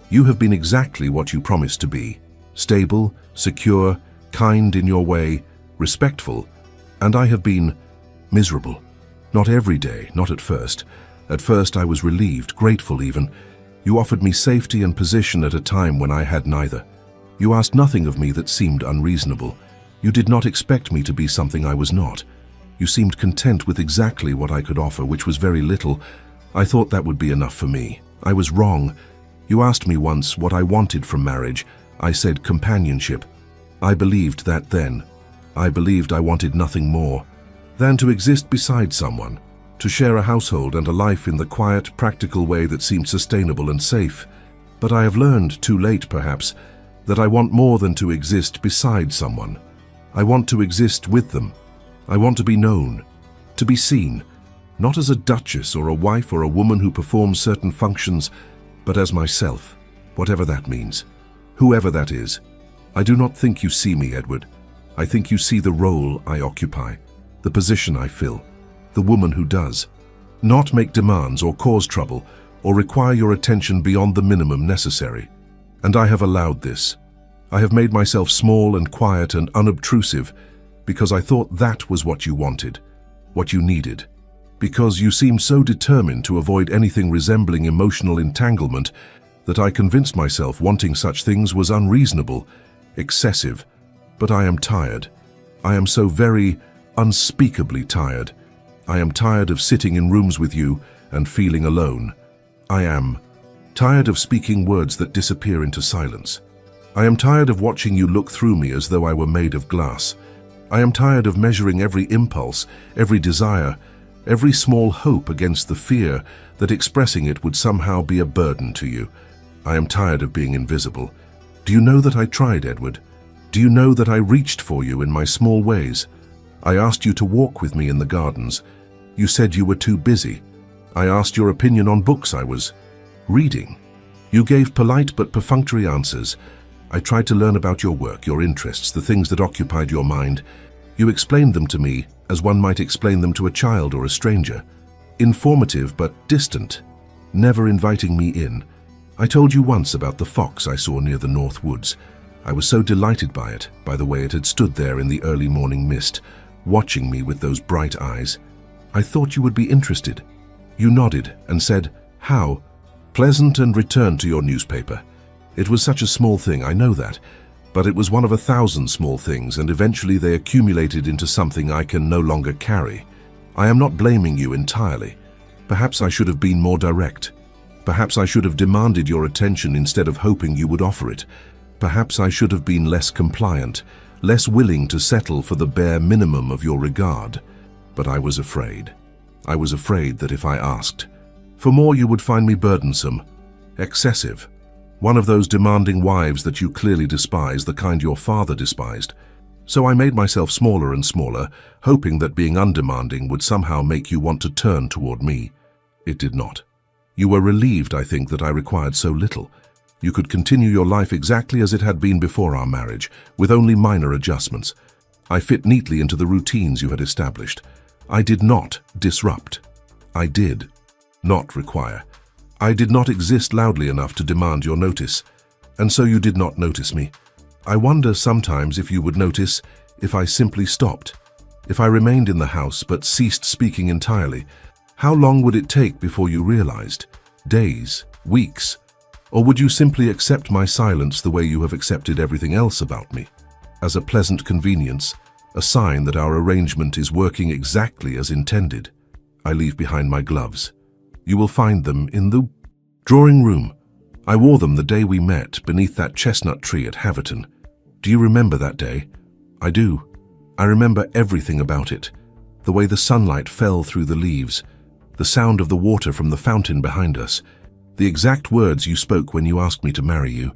You have been exactly what you promised to be: stable, secure, kind in your way, respectful, and I have been miserable. Not every day, not at first. At first I was relieved, grateful even. You offered me safety and position at a time when I had neither. You asked nothing of me that seemed unreasonable. You did not expect me to be something I was not. You seemed content with exactly what I could offer, which was very little. I thought that would be enough for me. I was wrong. You asked me once what I wanted from marriage. I said companionship. I believed that then. I believed I wanted nothing more than to exist beside someone, to share a household and a life in the quiet, practical way that seemed sustainable and safe. But I have learned, too late perhaps, that I want more than to exist beside someone. I want to exist with them. I want to be known, to be seen, not as a duchess or a wife or a woman who performs certain functions, but as myself, whatever that means, whoever that is. I do not think you see me, Edward. I think you see the role I occupy, the position I fill, the woman who does not make demands or cause trouble or require your attention beyond the minimum necessary. And I have allowed this. I have made myself small and quiet and unobtrusive because I thought that was what you wanted, what you needed. Because you seemed so determined to avoid anything resembling emotional entanglement that I convinced myself wanting such things was unreasonable, excessive. But I am tired. I am so very unspeakably tired. I am tired of sitting in rooms with you and feeling alone. I am tired of speaking words that disappear into silence. I am tired of watching you look through me as though I were made of glass. I am tired of measuring every impulse, every desire, every small hope against the fear that expressing it would somehow be a burden to you. I am tired of being invisible. Do you know that I tried, Edward? Do you know that I reached for you in my small ways? I asked you to walk with me in the gardens. You said you were too busy. I asked your opinion on books I was reading. You gave polite but perfunctory answers. I tried to learn about your work, your interests, the things that occupied your mind. You explained them to me as one might explain them to a child or a stranger. Informative but distant, never inviting me in. I told you once about the fox I saw near the North Woods. I was so delighted by it, by the way it had stood there in the early morning mist, watching me with those bright eyes. I thought you would be interested. You nodded and said, "How?" Pleasant, and returned to your newspaper. It was such a small thing, I know that, but it was one of 1,000 small things, and eventually they accumulated into something I can no longer carry. I am not blaming you entirely. Perhaps I should have been more direct. Perhaps I should have demanded your attention instead of hoping you would offer it. Perhaps I should have been less compliant, less willing to settle for the bare minimum of your regard. But I was afraid. I was afraid that if I asked for more, you would find me burdensome, excessive, one of those demanding wives that you clearly despise, the kind your father despised. So I made myself smaller and smaller, hoping that being undemanding would somehow make you want to turn toward me. It did not. You were relieved, I think, that I required so little. You could continue your life exactly as it had been before our marriage, with only minor adjustments. I fit neatly into the routines you had established. I did not disrupt. I did not require. I did not exist loudly enough to demand your notice, and so you did not notice me. I wonder sometimes if you would notice if I simply stopped, if I remained in the house but ceased speaking entirely. How long would it take before you realized? Days, weeks, Or would you simply accept my silence the way you have accepted everything else about me? As a pleasant convenience, a sign that our arrangement is working exactly as intended. I leave behind my gloves. You will find them in the drawing room. I wore them the day we met beneath that chestnut tree at Haverton. Do you remember that day? I do. I remember everything about it. The way the sunlight fell through the leaves, the sound of the water from the fountain behind us, the exact words you spoke when you asked me to marry you.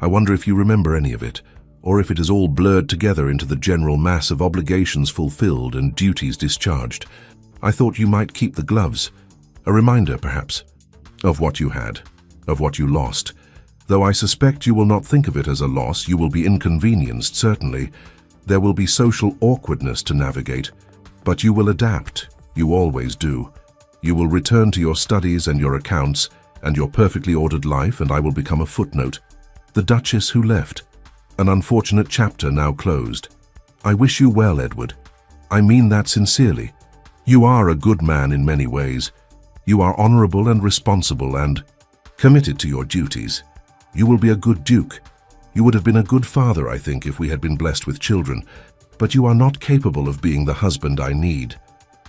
I wonder if you remember any of it, or if it is all blurred together into the general mass of obligations fulfilled and duties discharged. I thought you might keep the gloves. A reminder, perhaps, of what you had, of what you lost. Though I suspect you will not think of it as a loss, you will be inconvenienced, certainly. There will be social awkwardness to navigate, but you will adapt. You always do. You will return to your studies and your accounts and your perfectly ordered life, and I will become a footnote. The Duchess who left. An unfortunate chapter now closed. I wish you well, Edward. I mean that sincerely. You are a good man in many ways. You are honorable and responsible and committed to your duties. You will be a good duke. You would have been a good father, I think, if we had been blessed with children. But you are not capable of being the husband I need.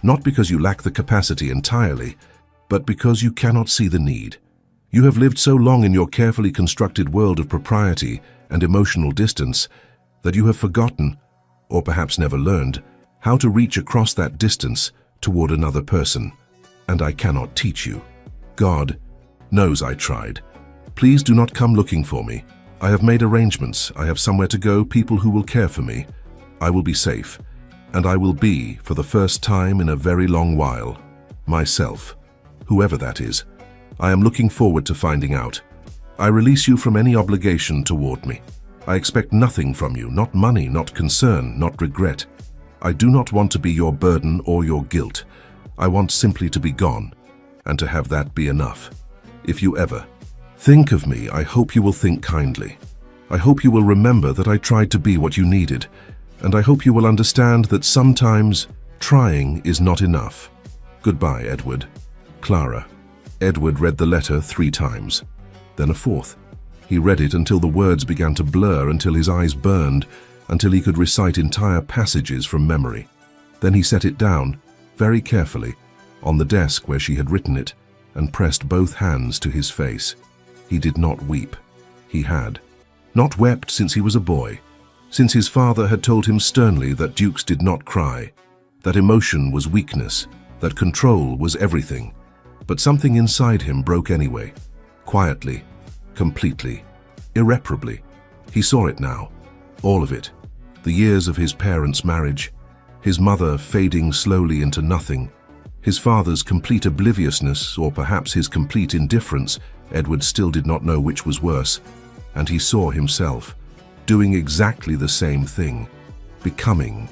Not because you lack the capacity entirely, but because you cannot see the need. You have lived so long in your carefully constructed world of propriety and emotional distance that you have forgotten, or perhaps never learned, how to reach across that distance toward another person. And I cannot teach you. God knows I tried. Please do not come looking for me. I have made arrangements. I have somewhere to go, people who will care for me. I will be safe, and I will be, for the first time in a very long while, myself, whoever that is. I am looking forward to finding out. I release you from any obligation toward me. I expect nothing from you, not money, not concern, not regret. I do not want to be your burden or your guilt. I want simply to be gone, and to have that be enough. If you ever think of me, I hope you will think kindly. I hope you will remember that I tried to be what you needed, and I hope you will understand that sometimes trying is not enough. Goodbye, Edward. Clara. Edward read the letter 3 times, then a 4th. He read it until the words began to blur, until his eyes burned, until he could recite entire passages from memory. Then he set it down, very carefully, on the desk where she had written it, and pressed both hands to his face. He did not weep. He had not wept since he was a boy, since his father had told him sternly that dukes did not cry, that emotion was weakness, that control was everything. But something inside him broke anyway, quietly, completely, irreparably. He saw it now, all of it. The years of his parents' marriage, his mother fading slowly into nothing, his father's complete obliviousness, or perhaps his complete indifference. Edward still did not know which was worse, and he saw himself doing exactly the same thing, becoming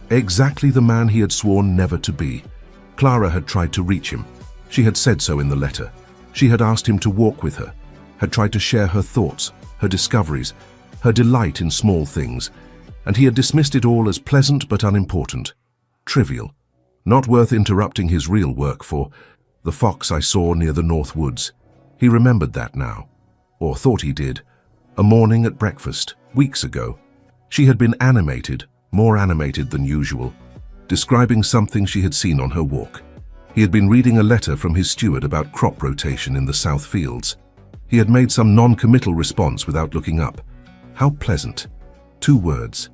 exactly the man he had sworn never to be. Clara had tried to reach him. She had said so in the letter. She had asked him to walk with her, had tried to share her thoughts, her discoveries, her delight in small things, and he had dismissed it all as pleasant but unimportant, trivial, not worth interrupting his real work for. The fox I saw near the North Woods. He remembered that now, or thought he did. A morning at breakfast, weeks ago. She had been animated, more animated than usual, describing something she had seen on her walk. He had been reading a letter from his steward about crop rotation in the South Fields. He had made some non-committal response without looking up. How pleasant. 2 words.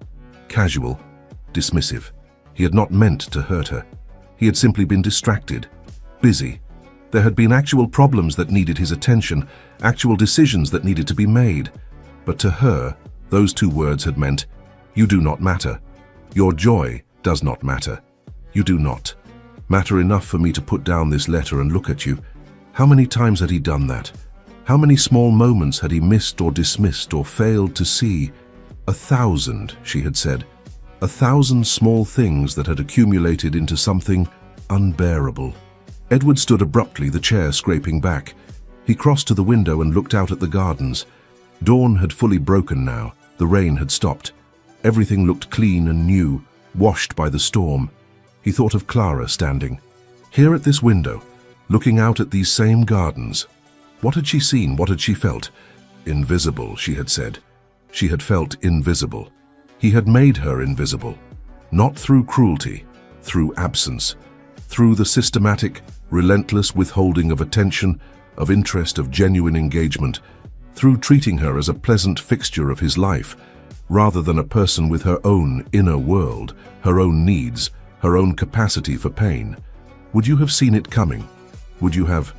Casual, dismissive. He had not meant to hurt her. He had simply been distracted, busy. There had been actual problems that needed his attention, actual decisions that needed to be made. But to her, those 2 words had meant, you do not matter. Your joy does not matter. You do not matter enough for me to put down this letter and look at you. How many times had he done that? How many small moments had he missed or dismissed or failed to see? 1,000, she had said. 1,000 small things that had accumulated into something unbearable. Edward stood abruptly, the chair scraping back. He crossed to the window and looked out at the gardens. Dawn had fully broken now. The rain had stopped. Everything looked clean and new, washed by the storm. He thought of Clara standing here at this window, looking out at these same gardens. What had she seen? What had she felt? Invisible, she had said. She had felt invisible. He had made her invisible. Not through cruelty, through absence, through the systematic, relentless withholding of attention, of interest, of genuine engagement, through treating her as a pleasant fixture of his life, rather than a person with her own inner world, her own needs, her own capacity for pain. Would you have seen it coming? Would you have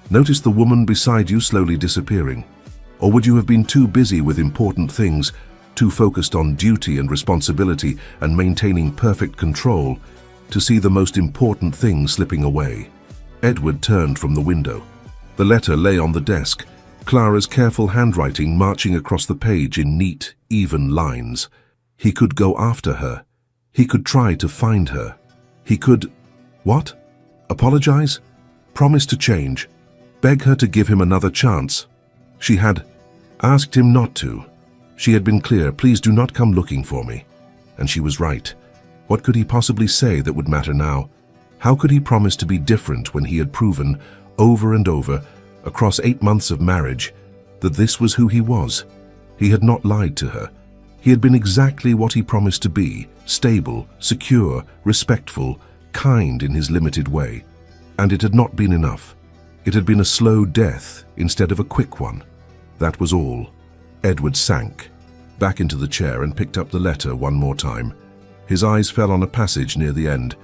noticed the woman beside you slowly disappearing? Or would you have been too busy with important things, too focused on duty and responsibility and maintaining perfect control, to see the most important thing slipping away? Edward turned from the window. The letter lay on the desk, Clara's careful handwriting marching across the page in neat, even lines. He could go after her. He could try to find her. He could... What? Apologize? Promise to change? Beg her to give him another chance? She had asked him not to. She had been clear, please do not come looking for me. And she was right. What could he possibly say that would matter now? How could he promise to be different when he had proven, over and over, across 8 months of marriage, that this was who he was? He had not lied to her. He had been exactly what he promised to be, stable, secure, respectful, kind in his limited way. And it had not been enough. It had been a slow death instead of a quick one. That was all. Edward sank back into the chair and picked up the letter one more time. His eyes fell on a passage near the end.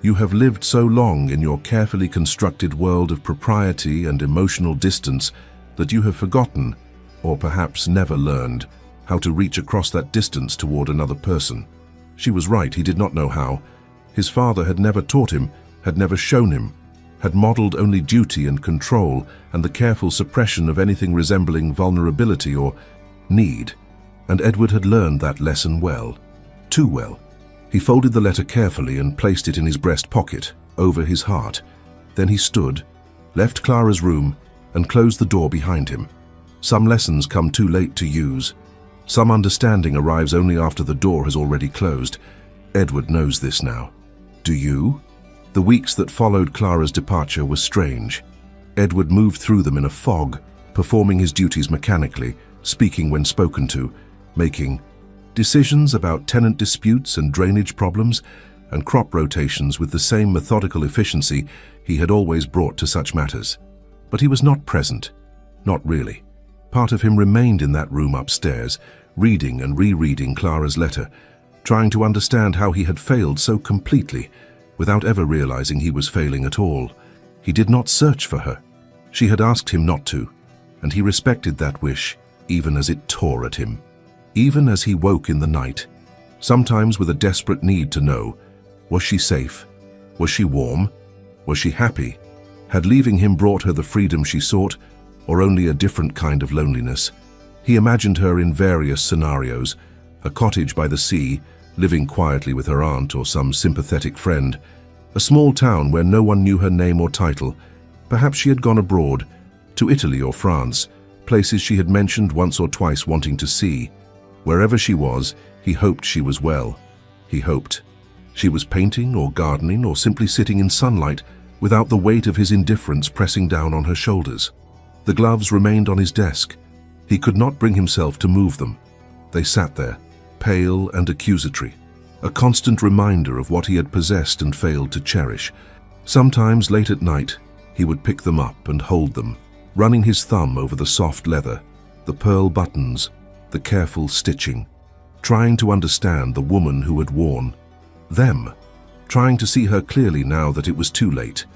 You have lived so long in your carefully constructed world of propriety and emotional distance that you have forgotten, or perhaps never learned, how to reach across that distance toward another person. She was right, he did not know how. His father had never taught him, had never shown him, had modeled only duty and control and the careful suppression of anything resembling vulnerability or need. And Edward had learned that lesson well, too well. He folded the letter carefully and placed it in his breast pocket, over his heart. Then he stood, left Clara's room, and closed the door behind him. Some lessons come too late to use. Some understanding arrives only after the door has already closed. Edward knows this now. Do you? The weeks that followed Clara's departure were strange. Edward moved through them in a fog, performing his duties mechanically, speaking when spoken to, making decisions about tenant disputes and drainage problems and crop rotations with the same methodical efficiency he had always brought to such matters. But he was not present. Not really. Part of him remained in that room upstairs, reading and rereading Clara's letter, trying to understand how he had failed so completely, without ever realizing he was failing at all. He did not search for her. She had asked him not to, and he respected that wish, even as it tore at him. Even as he woke in the night, sometimes with a desperate need to know, was she safe? Was she warm? Was she happy? Had leaving him brought her the freedom she sought, or only a different kind of loneliness? He imagined her in various scenarios: a cottage by the sea, living quietly with her aunt or some sympathetic friend; a small town where no one knew her name or title. Perhaps she had gone abroad, to Italy or France, places she had mentioned once or twice wanting to see. Wherever she was, he hoped she was well. He hoped she was painting or gardening or simply sitting in sunlight without the weight of his indifference pressing down on her shoulders. The gloves remained on his desk. He could not bring himself to move them. They sat there, pale and accusatory, a constant reminder of what he had possessed and failed to cherish. Sometimes late at night, he would pick them up and hold them, running his thumb over the soft leather, the pearl buttons, the careful stitching, trying to understand the woman who had worn them, trying to see her clearly now that it was too late.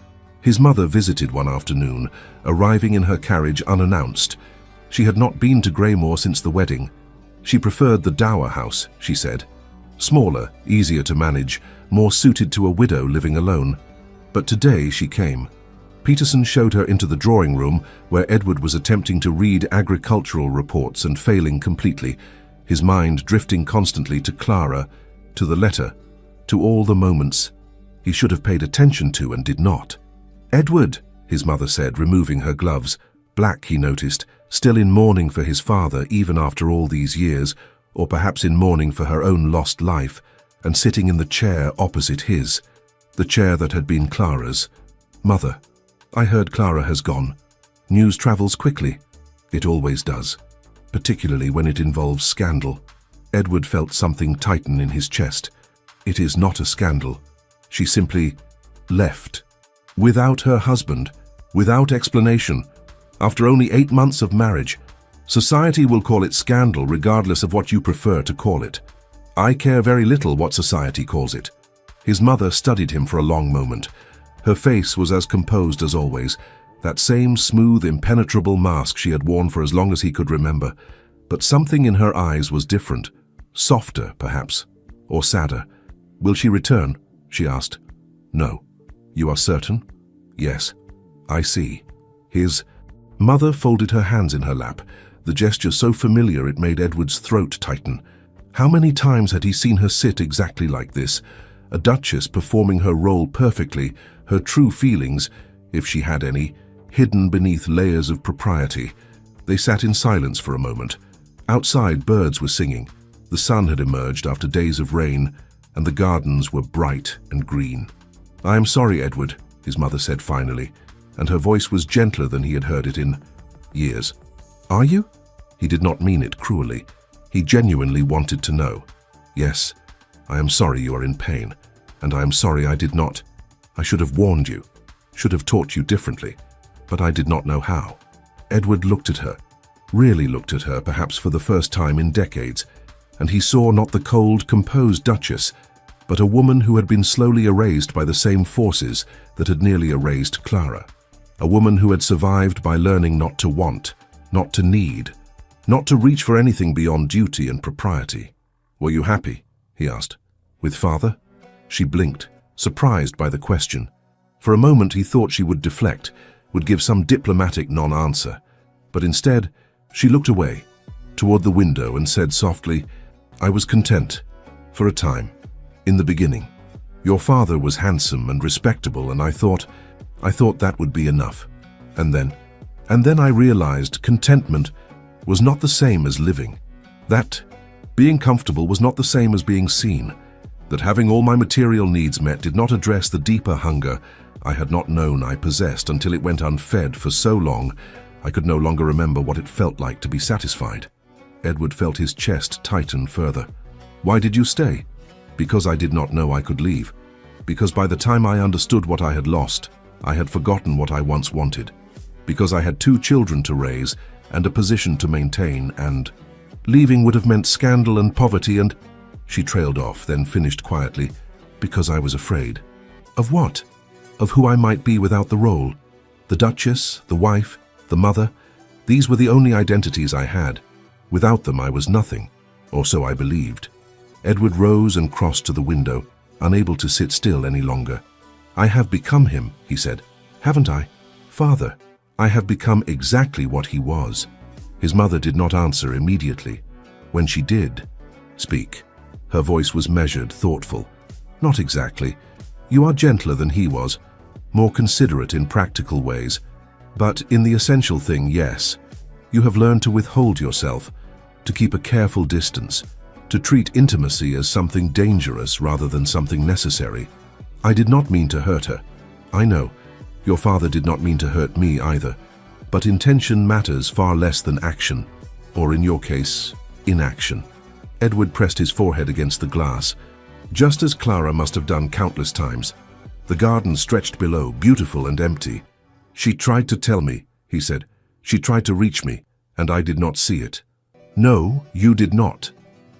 His mother visited one afternoon, arriving in her carriage unannounced. She had not been to Graymore since the wedding. She preferred the dower house, she said. Smaller, easier to manage, more suited to a widow living alone. But today she came. Peterson showed her into the drawing room, where Edward was attempting to read agricultural reports and failing completely, his mind drifting constantly to Clara, to the letter, to all the moments he should have paid attention to and did not. "Edward," his mother said, removing her gloves, black, he noticed, still in mourning for his father even after all these years, or perhaps in mourning for her own lost life, and sitting in the chair opposite his, the chair that had been Clara's. "Mother, I heard Clara has gone." News travels quickly. It always does, particularly when it involves scandal. Edward felt something tighten in his chest. It is not a scandal. She simply left. Without her husband, without explanation. After only 8 months of marriage, society will call it scandal regardless of what you prefer to call it. I care very little what society calls it. His mother studied him for a long moment. Her face was as composed as always, that same smooth, impenetrable mask she had worn for as long as he could remember. But something in her eyes was different, softer perhaps, or sadder. "Will she return?" she asked. "No." "You are certain?" "Yes." "I see." His mother folded her hands in her lap, the gesture so familiar it made Edward's throat tighten. How many times had he seen her sit exactly like this, a duchess performing her role perfectly, her true feelings, if she had any, hidden beneath layers of propriety. They sat in silence for a moment. Outside, birds were singing. The sun had emerged after days of rain, and the gardens were bright and green. "I am sorry, Edward," his mother said finally, and her voice was gentler than he had heard it in years. "Are you?" He did not mean it cruelly. He genuinely wanted to know. "Yes, I am sorry you are in pain, and I am sorry I did not. I should have warned you, should have taught you differently, but I did not know how." Edward looked at her, really looked at her, perhaps for the first time in decades, and he saw not the cold, composed duchess, but a woman who had been slowly erased by the same forces that had nearly erased Clara. A woman who had survived by learning not to want, not to need, not to reach for anything beyond duty and propriety. "Were you happy?" he asked. "With father?" She blinked, surprised by the question. For a moment he thought she would deflect, would give some diplomatic non-answer. But instead, she looked away, toward the window, and said softly, "I was content, for a time, in the beginning. Your father was handsome and respectable, and I thought that would be enough. And then I realized contentment was not the same as living. That being comfortable was not the same as being seen. That having all my material needs met did not address the deeper hunger I had not known I possessed until it went unfed for so long I could no longer remember what it felt like to be satisfied." Edward felt his chest tighten further. "Why did you stay?" "Because I did not know I could leave. Because by the time I understood what I had lost, I had forgotten what I once wanted. Because I had 2 children to raise and a position to maintain, and leaving would have meant scandal and poverty and—" She trailed off, then finished quietly, "Because I was afraid." "Of what?" "Of who I might be without the role. The duchess, the wife, the mother, these were the only identities I had. Without them I was nothing, or so I believed." Edward rose and crossed to the window, unable to sit still any longer. "I have become him," he said. "Haven't I? Father, I have become exactly what he was." His mother did not answer immediately. When she did speak, her voice was measured, thoughtful. "Not exactly. You are gentler than he was, more considerate in practical ways. But in the essential thing, yes. You have learned to withhold yourself, to keep a careful distance, to treat intimacy as something dangerous rather than something necessary. I did not mean to hurt her. I know. Your father did not mean to hurt me either. But intention matters far less than action, or in your case, inaction." Edward pressed his forehead against the glass, just as Clara must have done countless times. The garden stretched below, beautiful and empty. "She tried to tell me," he said. "She tried to reach me, and I did not see it." "No, you did not."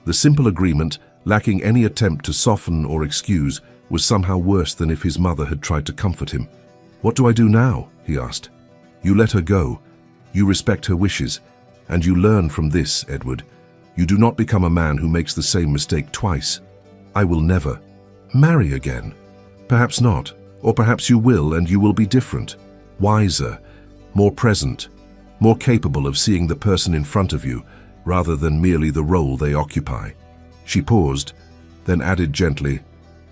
The simple agreement, lacking any attempt to soften or excuse, was somehow worse than if his mother had tried to comfort him. "What do I do now?" he asked. "You let her go. You respect her wishes. And you learn from this, Edward. You do not become a man who makes the same mistake twice. I will never marry again. Perhaps not, or perhaps you will, and you will be different, wiser, more present, more capable of seeing the person in front of you rather than merely the role they occupy." She paused, then added gently,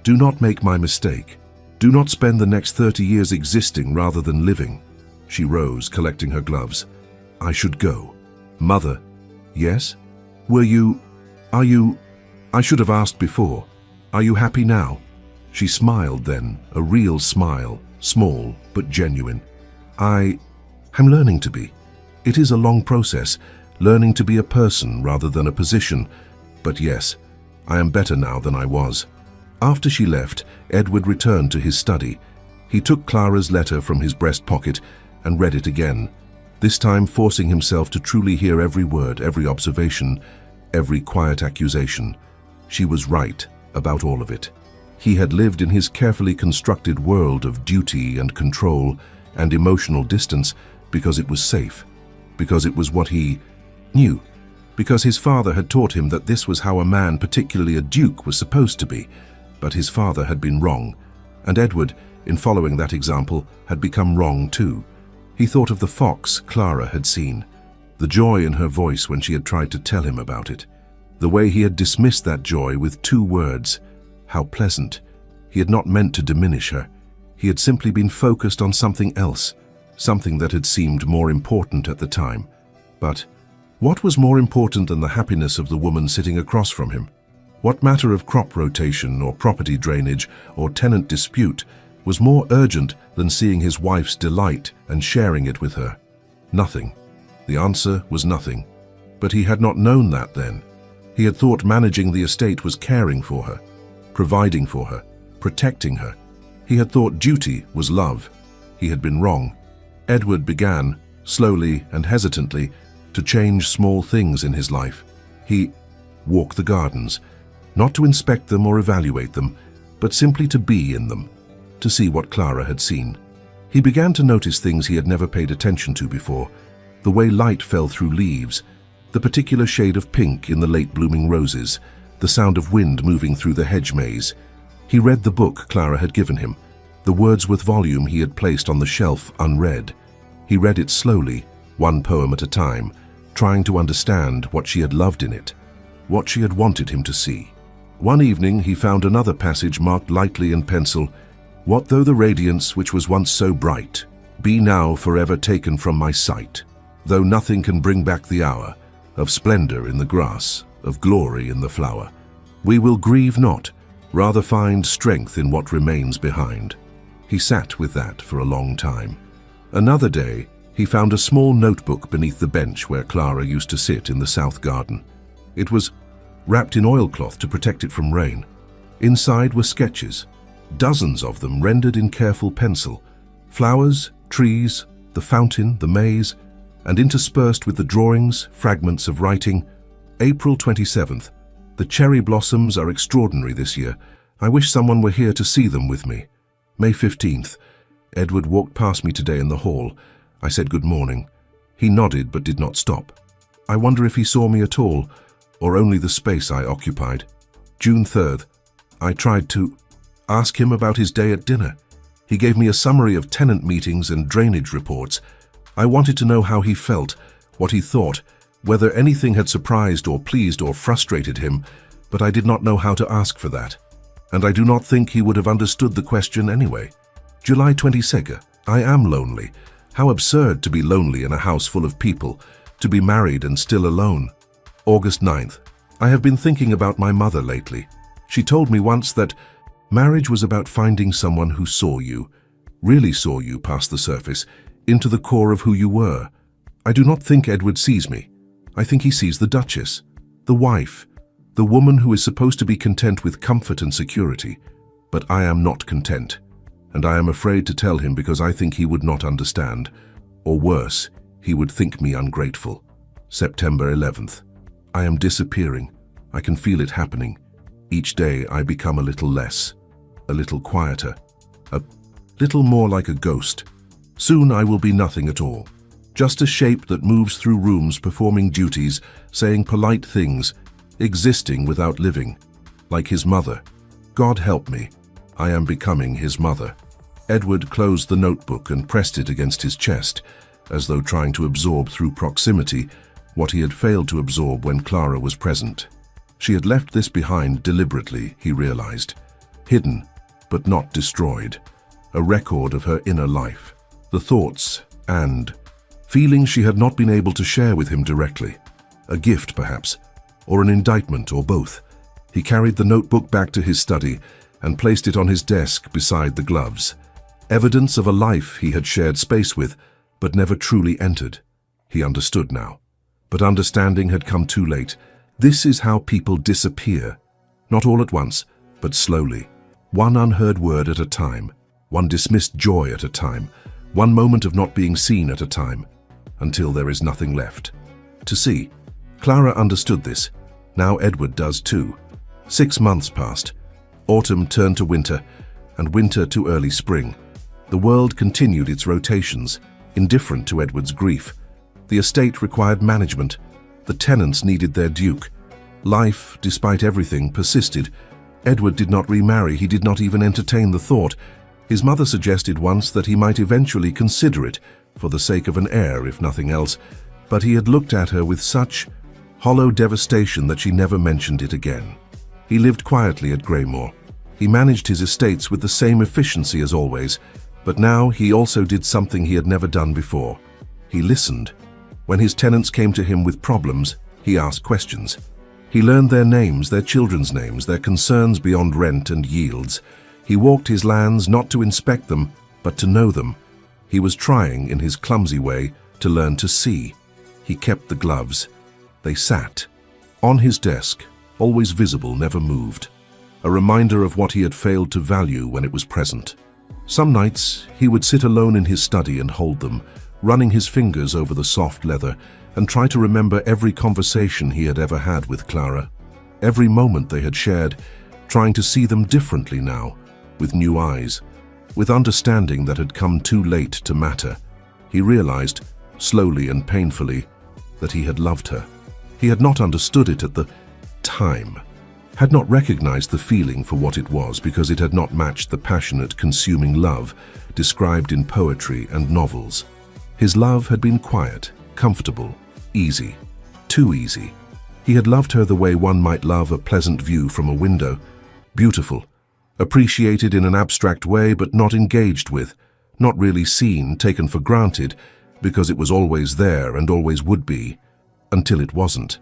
"Do not make my mistake. Do not spend the next 30 years existing rather than living." She rose, collecting her gloves. "I should go." "Mother." "Yes? Are you, I should have asked before. Are you happy now?" She smiled then, a real smile, small but genuine. I'm learning to be. It is a long process, learning to be a person rather than a position. But yes, I am better now than I was. After she left, Edward returned to his study. He took Clara's letter from his breast pocket and read it again, this time forcing himself to truly hear every word, every observation, every quiet accusation. She was right about all of it. He had lived in his carefully constructed world of duty and control and emotional distance because it was safe, because it was what he knew, because his father had taught him that this was how a man, particularly a duke, was supposed to be. But his father had been wrong, and Edward, in following that example, had become wrong too. He thought of the fox Clara had seen, the joy in her voice when she had tried to tell him about it, the way he had dismissed that joy with 2 words, how pleasant. He had not meant to diminish her. He had simply been focused on something else, something that had seemed more important at the time. But what was more important than the happiness of the woman sitting across from him? What matter of crop rotation or property drainage or tenant dispute was more urgent than seeing his wife's delight and sharing it with her? Nothing. The answer was nothing. But he had not known that then. He had thought managing the estate was caring for her, providing for her, protecting her. He had thought duty was love. He had been wrong. Edward began, slowly and hesitantly, to change small things in his life. He walked the gardens, not to inspect them or evaluate them, but simply to be in them, to see what Clara had seen. He began to notice things he had never paid attention to before, the way light fell through leaves, the particular shade of pink in the late-blooming roses, the sound of wind moving through the hedge maze. He read the book Clara had given him, the Wordsworth volume he had placed on the shelf unread. He read it slowly, 1 poem at a time, trying to understand what she had loved in it, what she had wanted him to see. One evening he found another passage marked lightly in pencil, "What though the radiance which was once so bright be now forever taken from my sight, though nothing can bring back the hour of splendor in the grass, of glory in the flower. We will grieve not, rather find strength in what remains behind." He sat with that for a long time. Another day, he found a small notebook beneath the bench where Clara used to sit in the south garden. It was wrapped in oilcloth to protect it from rain. Inside were sketches, dozens of them rendered in careful pencil. Flowers, trees, the fountain, the maze, and interspersed with the drawings, fragments of writing. April 27th. The cherry blossoms are extraordinary this year. I wish someone were here to see them with me. May 15th. Edward walked past me today in the hall. I said good morning. He nodded but did not stop. I wonder if he saw me at all, or only the space I occupied. June 3rd. I tried to ask him about his day at dinner. He gave me a summary of tenant meetings and drainage reports. I wanted to know how he felt, what he thought, whether anything had surprised or pleased or frustrated him, but I did not know how to ask for that. And I do not think he would have understood the question anyway. July 22nd. I am lonely. How absurd to be lonely in a house full of people, to be married and still alone. August 9th. I have been thinking about my mother lately. She told me once that marriage was about finding someone who saw you, really saw you past the surface, into the core of who you were. I do not think Edward sees me. I think he sees the Duchess, the wife, the woman who is supposed to be content with comfort and security. But I am not content, and I am afraid to tell him because I think he would not understand, or worse, he would think me ungrateful. September 11th. I am disappearing. I can feel it happening. Each day I become a little less, a little quieter, a little more like a ghost. Soon I will be nothing at all. Just a shape that moves through rooms performing duties, saying polite things, existing without living, like his mother. God help me, I am becoming his mother. Edward closed the notebook and pressed it against his chest, as though trying to absorb through proximity what he had failed to absorb when Clara was present. She had left this behind deliberately, he realized. Hidden, but not destroyed. A record of her inner life. The thoughts and feelings she had not been able to share with him directly. A gift, perhaps, or an indictment, or both. He carried the notebook back to his study and placed it on his desk beside the gloves. Evidence of a life he had shared space with, but never truly entered. He understood now. But understanding had come too late. This is how people disappear. Not all at once, but slowly. One unheard word at a time. One dismissed joy at a time. One moment of not being seen at a time. Until there is nothing left to see. Clara understood this. Now Edward does too. 6 months passed. Autumn turned to winter, and winter to early spring. The world continued its rotations, indifferent to Edward's grief. The estate required management. The tenants needed their duke. Life, despite everything, persisted. Edward did not remarry. He did not even entertain the thought. His mother suggested once that he might eventually consider it, for the sake of an heir, if nothing else. But he had looked at her with such hollow devastation that she never mentioned it again. He lived quietly at Graymore. He managed his estates with the same efficiency as always, but now he also did something he had never done before. He listened. When his tenants came to him with problems, he asked questions. He learned their names, their children's names, their concerns beyond rent and yields. He walked his lands not to inspect them, but to know them. He was trying, in his clumsy way, to learn to see. He kept the gloves. They sat. On his desk, always visible, never moved. A reminder of what he had failed to value when it was present. Some nights, he would sit alone in his study and hold them, running his fingers over the soft leather, and try to remember every conversation he had ever had with Clara. Every moment they had shared, trying to see them differently now, with new eyes, with understanding that had come too late to matter. He realized, slowly and painfully, that he had loved her. He had not understood it at the time, had not recognized the feeling for what it was because it had not matched the passionate, consuming love described in poetry and novels. His love had been quiet, comfortable, easy, too easy. He had loved her the way one might love a pleasant view from a window, beautiful, appreciated in an abstract way but not engaged with, not really seen, taken for granted, because it was always there and always would be, until it wasn't.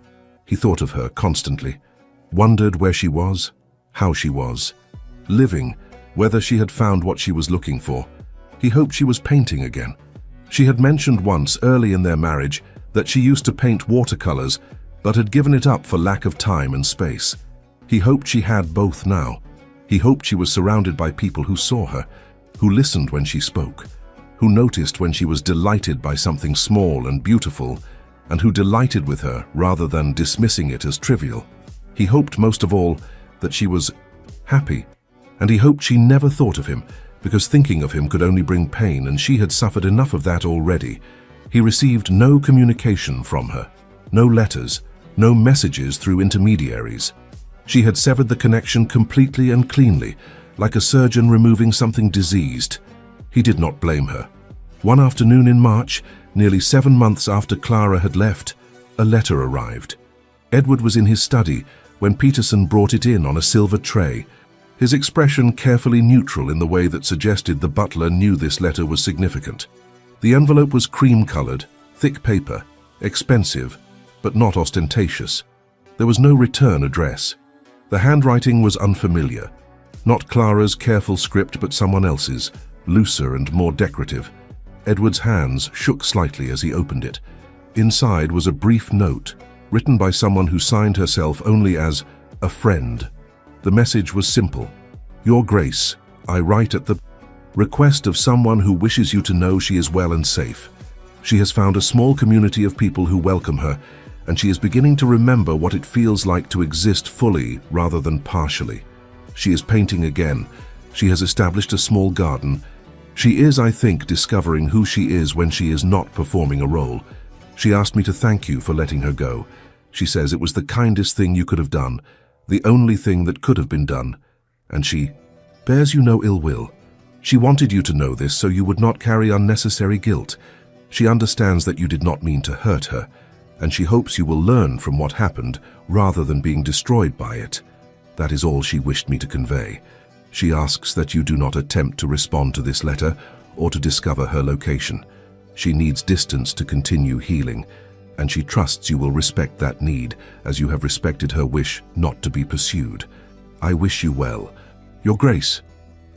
He thought of her constantly, wondered where she was, how she was, living, whether she had found what she was looking for. He hoped she was painting again. She had mentioned once, early in their marriage, that she used to paint watercolors, but had given it up for lack of time and space. He hoped she had both now. He hoped she was surrounded by people who saw her, who listened when she spoke, who noticed when she was delighted by something small and beautiful, and who delighted with her rather than dismissing it as trivial. He hoped most of all that she was happy, and he hoped she never thought of him, because thinking of him could only bring pain, and she had suffered enough of that already. He received no communication from her, no letters, no messages through intermediaries. She had severed the connection completely and cleanly, like a surgeon removing something diseased. He did not blame her. One afternoon in March, nearly 7 months after Clara had left, a letter arrived. Edward was in his study when Peterson brought it in on a silver tray, his expression carefully neutral in the way that suggested the butler knew this letter was significant. The envelope was cream-colored, thick paper, expensive, but not ostentatious. There was no return address. The handwriting was unfamiliar, not Clara's careful script but someone else's, looser and more decorative. Edward's hands shook slightly as he opened it. Inside was a brief note, written by someone who signed herself only as a friend. The message was simple. Your Grace, I write at the request of someone who wishes you to know she is well and safe. She has found a small community of people who welcome her, and she is beginning to remember what it feels like to exist fully rather than partially. She is painting again. She has established a small garden. She is, I think, discovering who she is when she is not performing a role. She asked me to thank you for letting her go. She says it was the kindest thing you could have done, the only thing that could have been done, and she bears you no ill will. She wanted you to know this so you would not carry unnecessary guilt. She understands that you did not mean to hurt her, and she hopes you will learn from what happened rather than being destroyed by it. That is all she wished me to convey. She asks that you do not attempt to respond to this letter or to discover her location. She needs distance to continue healing, and she trusts you will respect that need as you have respected her wish not to be pursued. I wish you well. Your Grace.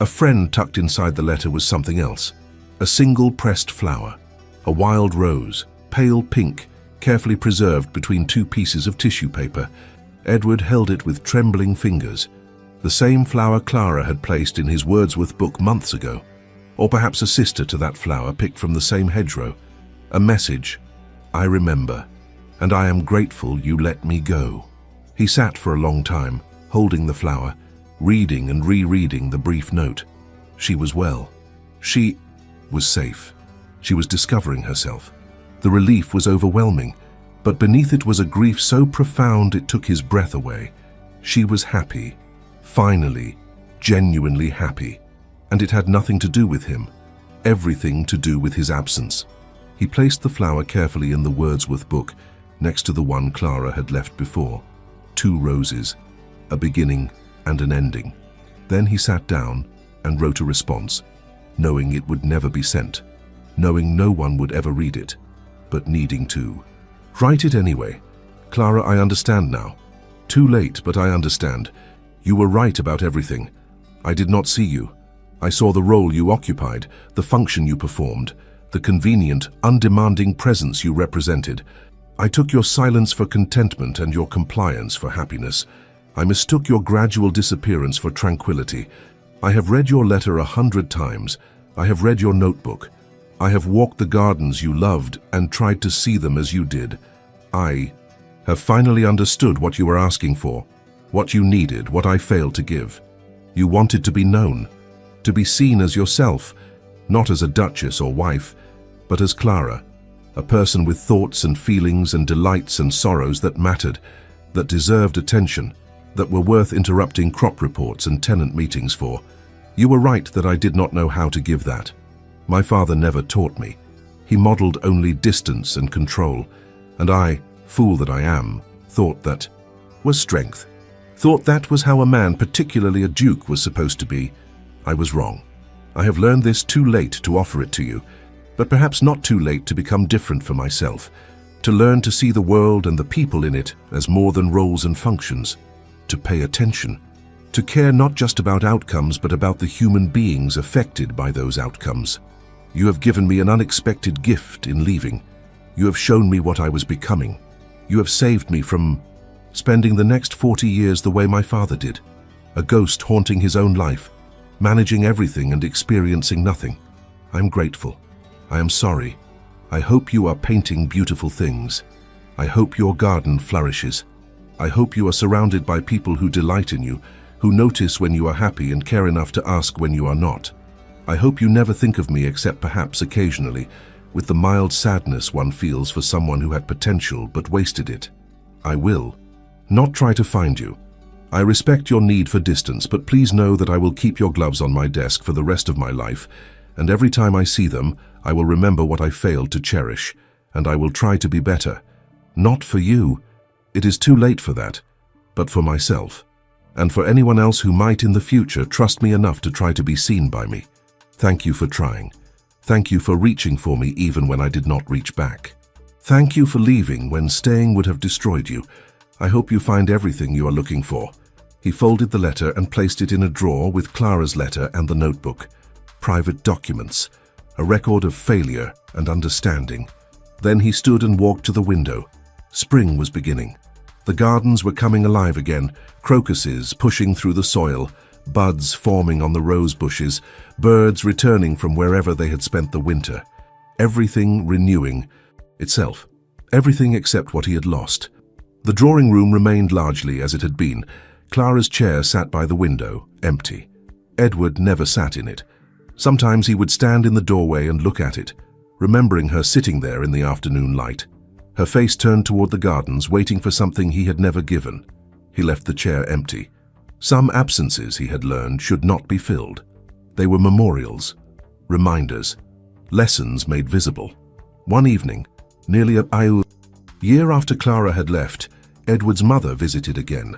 A friend tucked inside the letter was something else. A single pressed flower. A wild rose, pale pink, carefully preserved between two pieces of tissue paper. Edward held it with trembling fingers. The same flower Clara had placed in his Wordsworth book months ago. Or perhaps a sister to that flower picked from the same hedgerow. A message. I remember, and I am grateful you let me go. He sat for a long time, holding the flower, reading and rereading the brief note. She was well. She was safe. She was discovering herself. The relief was overwhelming, but beneath it was a grief so profound it took his breath away. She was happy, finally, genuinely happy, and it had nothing to do with him, everything to do with his absence. He placed the flower carefully in the Wordsworth book, next to the one Clara had left before. 2 roses, a beginning and an ending. Then he sat down and wrote a response, knowing it would never be sent, knowing no one would ever read it, but needing to. Write it anyway. Clara, I understand now. Too late, but I understand. You were right about everything. I did not see you. I saw the role you occupied, the function you performed, the convenient, undemanding presence you represented. I took your silence for contentment and your compliance for happiness. I mistook your gradual disappearance for tranquility. I have read your letter 100 times. I have read your notebook. I have walked the gardens you loved and tried to see them as you did. I have finally understood what you were asking for, what you needed, what I failed to give. You wanted to be known, to be seen as yourself, not as a duchess or wife, but as Clara, a person with thoughts and feelings and delights and sorrows that mattered, that deserved attention, that were worth interrupting crop reports and tenant meetings for. You were right that I did not know how to give that. My father never taught me. He modeled only distance and control, and I, fool that I am, thought that was strength. Thought that was how a man, particularly a duke, was supposed to be. I was wrong. I have learned this too late to offer it to you, but perhaps not too late to become different for myself, to learn to see the world and the people in it as more than roles and functions, to pay attention, to care not just about outcomes but about the human beings affected by those outcomes. You have given me an unexpected gift in leaving. You have shown me what I was becoming. You have saved me from spending the next 40 years the way my father did, a ghost haunting his own life, managing everything and experiencing nothing. I'm grateful. I am sorry. I hope you are painting beautiful things. I hope your garden flourishes. I hope you are surrounded by people who delight in you, who notice when you are happy and care enough to ask when you are not. I hope you never think of me except perhaps occasionally, with the mild sadness one feels for someone who had potential but wasted it. I will not try to find you. I respect your need for distance, but please know that I will keep your gloves on my desk for the rest of my life, and every time I see them, I will remember what I failed to cherish, and I will try to be better. Not for you. It is too late for that, but for myself, and for anyone else who might in the future trust me enough to try to be seen by me. Thank you for trying. Thank you for reaching for me even when I did not reach back. Thank you for leaving when staying would have destroyed you. I hope you find everything you are looking for. He folded the letter and placed it in a drawer with Clara's letter and the notebook. Private documents, a record of failure and understanding. Then he stood and walked to the window. Spring was beginning. The gardens were coming alive again, crocuses pushing through the soil, buds forming on the rose bushes, birds returning from wherever they had spent the winter. Everything renewing itself. Everything except what he had lost. The drawing room remained largely as it had been. Clara's chair sat by the window, empty. Edward never sat in it. Sometimes he would stand in the doorway and look at it, remembering her sitting there in the afternoon light, her face turned toward the gardens, waiting for something he had never given. He left the chair empty. Some absences, he had learned, should not be filled. They were memorials, reminders, lessons made visible. One evening, nearly a year after Clara had left, Edward's mother visited again.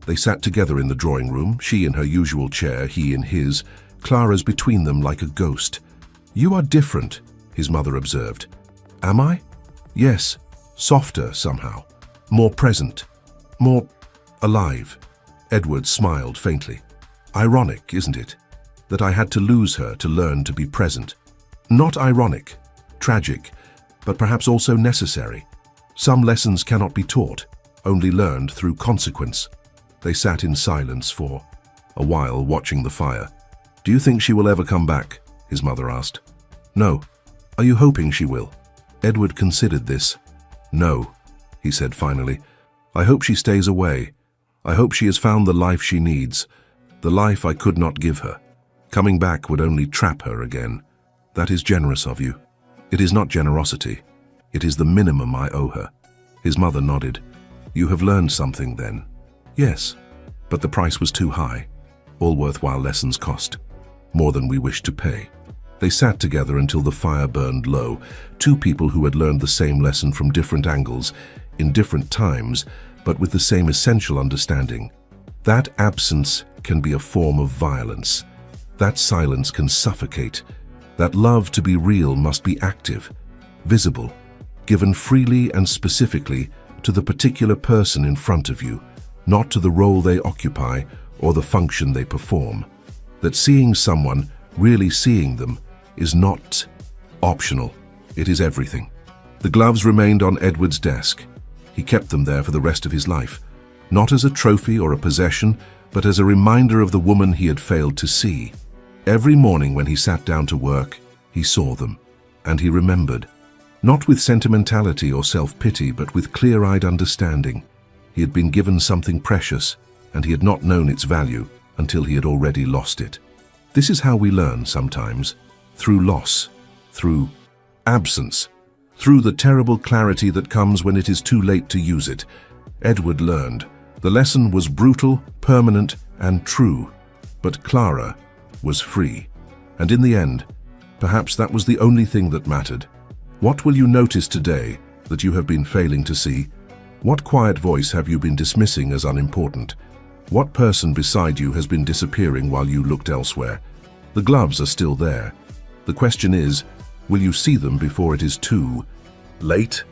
They sat together in the drawing room, she in her usual chair, he in his, Clara's between them like a ghost. "You are different," his mother observed. "Am I?" "Yes, softer somehow, more present, more alive." Edward smiled faintly. "Ironic, isn't it, that I had to lose her to learn to be present?" "Not ironic, tragic, but perhaps also necessary. Some lessons cannot be taught, only learned through consequence. They sat in silence for a while, watching the fire. "Do you think she will ever come back?" his mother asked. "No." "Are you hoping she will?" Edward considered this. "No," he said finally. "I hope she stays away. I hope she has found the life she needs, the life I could not give her. Coming back would only trap her again. That is generous of you." "It is not generosity. It is the minimum I owe her." His mother nodded. "You have learned something then?" "Yes, but the price was too high. All worthwhile lessons cost more than we wish to pay." They sat together until the fire burned low, two people who had learned the same lesson from different angles, in different times, but with the same essential understanding. That absence can be a form of violence. That silence can suffocate. That love to be real must be active, visible, given freely and specifically to the particular person in front of you, not to the role they occupy or the function they perform. That seeing someone, really seeing them, is not optional. It is everything. The gloves remained on Edward's desk. He kept them there for the rest of his life, not as a trophy or a possession, but as a reminder of the woman he had failed to see. Every morning when he sat down to work, he saw them, and he remembered, not with sentimentality or self-pity, but with clear-eyed understanding. He had been given something precious, and he had not known its value until he had already lost it. This is how we learn sometimes, through loss, through absence, through the terrible clarity that comes when it is too late to use it. Edward learned. The lesson was brutal, permanent, and true, but Clara was free. And in the end, perhaps that was the only thing that mattered. What will you notice today that you have been failing to see? What quiet voice have you been dismissing as unimportant? What person beside you has been disappearing while you looked elsewhere? The gloves are still there. The question is, will you see them before it is too late?